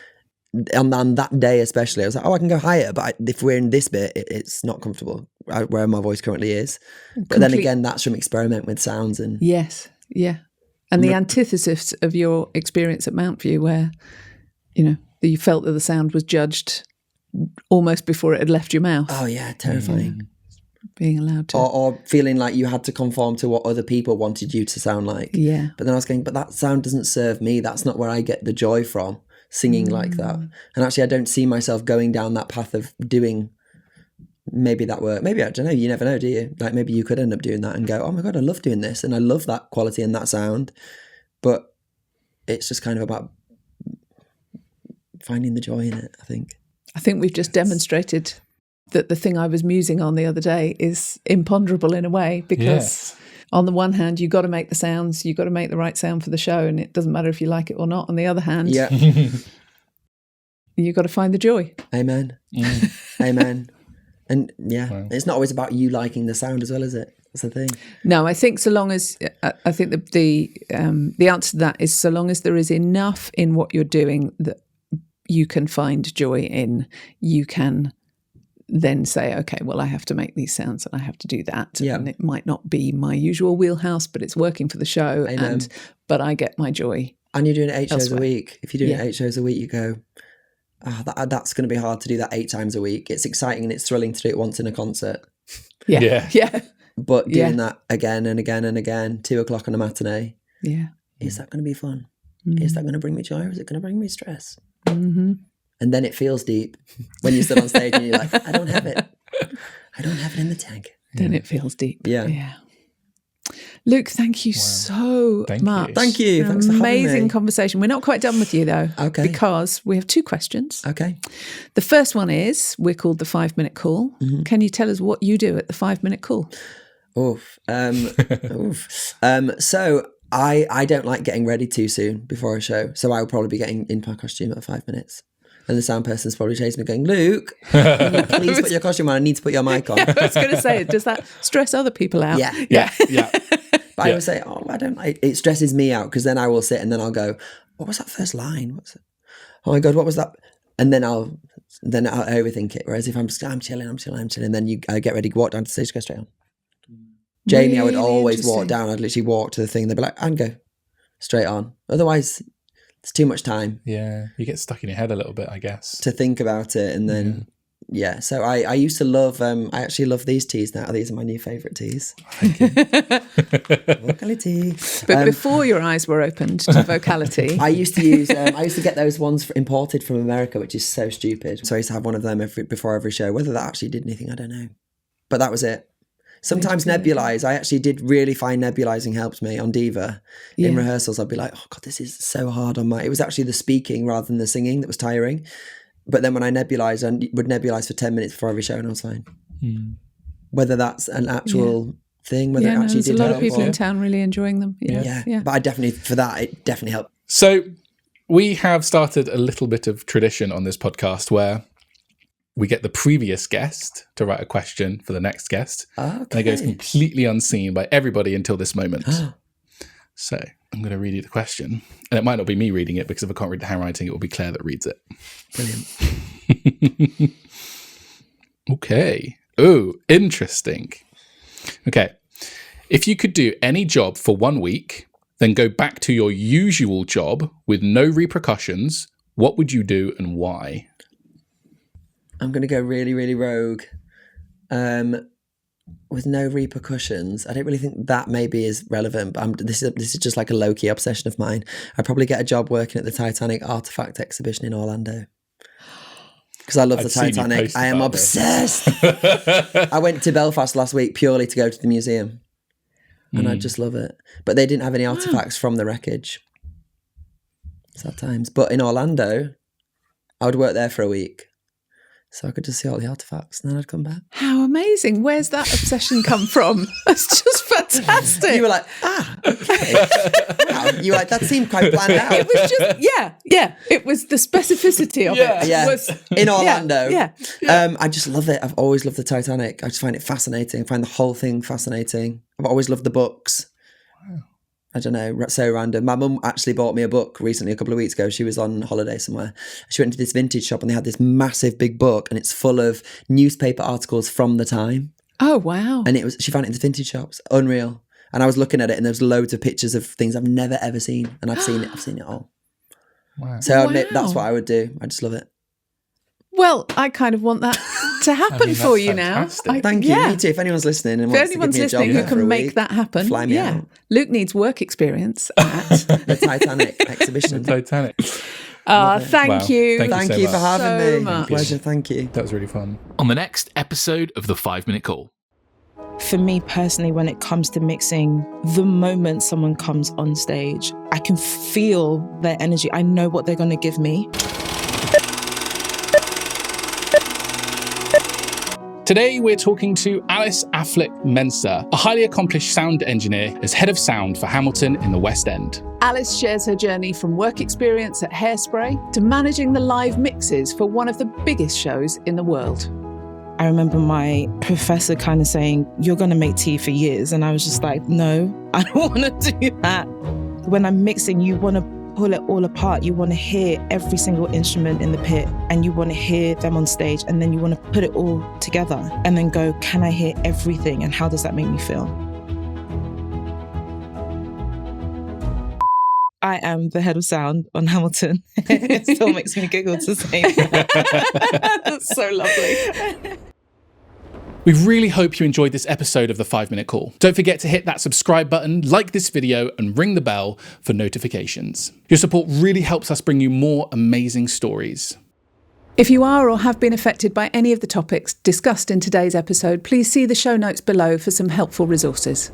[SPEAKER 4] And on that day especially, I was like, oh, I can go higher, but if we're in this bit, it's not comfortable where my voice currently is. But then again, that's from experiment with sounds. And
[SPEAKER 3] yes, yeah. And the antithesis of your experience at Mountview, where, you felt that the sound was judged almost before it had left your mouth.
[SPEAKER 4] Oh yeah, terrifying.
[SPEAKER 3] Being allowed to.
[SPEAKER 4] Or feeling like you had to conform to what other people wanted you to sound like. Yeah. But then I was going, but that sound doesn't serve me. That's not where I get the joy from. Singing like that. And actually I don't see myself going down that path of doing maybe that work. Maybe, I don't know, you never know, do you? Like maybe you could end up doing that and go, oh my God, I love doing this and I love that quality and that sound. But it's just kind of about finding the joy in it, I think.
[SPEAKER 3] I think we've just demonstrated that the thing I was musing on the other day is imponderable in a way, because on the one hand, you've got to make the sounds, you've got to make the right sound for the show, and it doesn't matter if you like it or not. On the other hand, you've got to find the joy.
[SPEAKER 4] Amen. Amen. And it's not always about you liking the sound as well, is it? That's the thing.
[SPEAKER 3] No, I think so long as, I think the answer to that is so long as there is enough in what you're doing that you can find joy in, you can then say, okay, well, I have to make these sounds and I have to do that.
[SPEAKER 4] Yeah.
[SPEAKER 3] And it might not be my usual wheelhouse, but it's working for the show. But I get my joy.
[SPEAKER 4] And you're doing 8 shows
[SPEAKER 3] elsewhere.
[SPEAKER 4] a week. If you're doing 8 shows a week, you go, that's going to be hard to do that 8 times a week. It's exciting and it's thrilling to do it once in a concert.
[SPEAKER 3] Yeah.
[SPEAKER 4] But doing that again and again and again, 2:00 on a matinee.
[SPEAKER 3] Yeah.
[SPEAKER 4] Is that going to be fun? Is that going to bring me joy or is it going to bring me stress?
[SPEAKER 3] Mm-hmm.
[SPEAKER 4] And then it feels deep when you sit on stage and you're like, I don't have it. I don't have it in the tank.
[SPEAKER 3] Then it feels deep.
[SPEAKER 4] Yeah.
[SPEAKER 3] Luke, thank you so much.
[SPEAKER 4] Thank you. Thanks for having me.
[SPEAKER 3] Amazing conversation. We're not quite done with you though.
[SPEAKER 4] Okay.
[SPEAKER 3] Because we have 2 questions.
[SPEAKER 4] Okay.
[SPEAKER 3] The first one is, we're called the 5-minute call.
[SPEAKER 4] Mm-hmm.
[SPEAKER 3] Can you tell us what you do at the 5-minute call?
[SPEAKER 4] So I don't like getting ready too soon before a show. So I will probably be getting into my costume at 5 minutes. And the sound person's probably chasing me going, Luke, can you please put your costume on? I need to put your mic on.
[SPEAKER 3] I was going to say, does that stress other people out?
[SPEAKER 4] Yeah. But I
[SPEAKER 2] Yeah.
[SPEAKER 4] would say, I don't like it. Stresses me out because then I will sit and then I'll go, what was that first line? What's it? Oh my God, what was that? And then I'll overthink it. Whereas if I'm chilling, then I get ready, walk down to the stage, go straight on. Jamie, I would always walk down. I'd literally walk to the thing. They'd be like, and go straight on. Otherwise, it's too much time.
[SPEAKER 2] Yeah, you get stuck in your head a little bit, I guess.
[SPEAKER 4] To think about it. And then, So I used to love, I actually love these teas now. These are my new favourite teas. Vocality.
[SPEAKER 3] But before your eyes were opened to vocality.
[SPEAKER 4] I used to use, I used to get those ones imported from America, which is so stupid. So I used to have one of them before every show. Whether that actually did anything, I don't know. But that was it. Sometimes nebulize. I actually did really find nebulizing helped me on Diva. In rehearsals, I'd be like, oh God, this is so hard on my... It was actually the speaking rather than the singing that was tiring. But then when I nebulized, I would nebulize for 10 minutes before every show and I was fine. Whether that's an actual thing, whether it actually did help.
[SPEAKER 3] There's a lot of people in town really enjoying them.
[SPEAKER 4] Yeah. But I definitely, for that, it definitely helped.
[SPEAKER 2] So we have started a little bit of tradition on this podcast where we get the previous guest to write a question for the next guest. And it goes completely unseen by everybody until this moment. So I'm going to read you the question. And it might not be me reading it because if I can't read the handwriting, it will be Claire that reads it.
[SPEAKER 4] Brilliant.
[SPEAKER 2] Okay. Oh, interesting. Okay. If you could do any job for 1 week, then go back to your usual job with no repercussions, what would you do and why?
[SPEAKER 4] I'm going to go really, really rogue. With no repercussions. I don't really think that maybe is relevant, but this is just like a low-key obsession of mine. I'd probably get a job working at the Titanic artifact exhibition in Orlando. Because I love the Titanic. I am obsessed. I went to Belfast last week purely to go to the museum. And I just love it. But they didn't have any artifacts from the wreckage. Sad times. But in Orlando, I would work there for a week. So I could just see all the artifacts and then I'd come back.
[SPEAKER 3] How amazing. Where's that obsession come from? That's just fantastic.
[SPEAKER 4] You were like, okay. Wow. You were like, that seemed quite planned out.
[SPEAKER 3] It was just, it was the specificity of it.
[SPEAKER 4] Yeah,
[SPEAKER 3] Was,
[SPEAKER 4] in Orlando.
[SPEAKER 3] Yeah.
[SPEAKER 4] I just love it. I've always loved the Titanic. I just find it fascinating. I find the whole thing fascinating. I've always loved the books. Wow. I don't know, so random. My mum actually bought me a book recently, a couple of weeks ago. She was on holiday somewhere. She went to this vintage shop and they had this massive big book and it's full of newspaper articles from the time.
[SPEAKER 3] Oh, wow.
[SPEAKER 4] And she found it in the vintage shops. Unreal. And I was looking at it and there was loads of pictures of things I've never ever seen. And I've seen it all.
[SPEAKER 2] Wow.
[SPEAKER 4] So I admit that's what I would do. I just love it.
[SPEAKER 3] Well, I kind of want that to happen for you
[SPEAKER 2] fantastic.
[SPEAKER 3] now.
[SPEAKER 4] Thank you. Me too. If anyone's listening and wants to give me a job
[SPEAKER 3] who
[SPEAKER 4] for
[SPEAKER 3] can
[SPEAKER 4] a
[SPEAKER 3] make
[SPEAKER 4] week,
[SPEAKER 3] that happen,
[SPEAKER 4] fly me out.
[SPEAKER 3] Luke needs work experience at
[SPEAKER 4] the Titanic exhibition.
[SPEAKER 2] Titanic.
[SPEAKER 3] Thank you.
[SPEAKER 2] Thank
[SPEAKER 4] you for having
[SPEAKER 3] so
[SPEAKER 4] me.
[SPEAKER 3] much.
[SPEAKER 4] Pleasure. Thank you.
[SPEAKER 2] That was really fun.
[SPEAKER 1] On the next episode of the 5-Minute Call.
[SPEAKER 5] For me personally, when it comes to mixing, the moment someone comes on stage, I can feel their energy. I know what they're going to give me.
[SPEAKER 2] Today, we're talking to Alice Affleck-Mensah, a highly accomplished sound engineer as head of sound for Hamilton in the West End.
[SPEAKER 3] Alice shares her journey from work experience at Hairspray to managing the live mixes for one of the biggest shows in the world.
[SPEAKER 5] I remember my professor kind of saying, you're going to make tea for years. And I was just like, no, I don't want to do that. When I'm mixing, you want to pull it all apart. You want to hear every single instrument in the pit, and you want to hear them on stage, and then you want to put it all together and then go, can I hear everything, and how does that make me feel? I am the head of sound on Hamilton. It still makes me giggle to say that. That's so lovely.
[SPEAKER 2] We really hope you enjoyed this episode of the 5-Minute Call. Don't forget to hit that subscribe button, like this video, and ring the bell for notifications. Your support really helps us bring you more amazing stories.
[SPEAKER 3] If you are or have been affected by any of the topics discussed in today's episode, please see the show notes below for some helpful resources.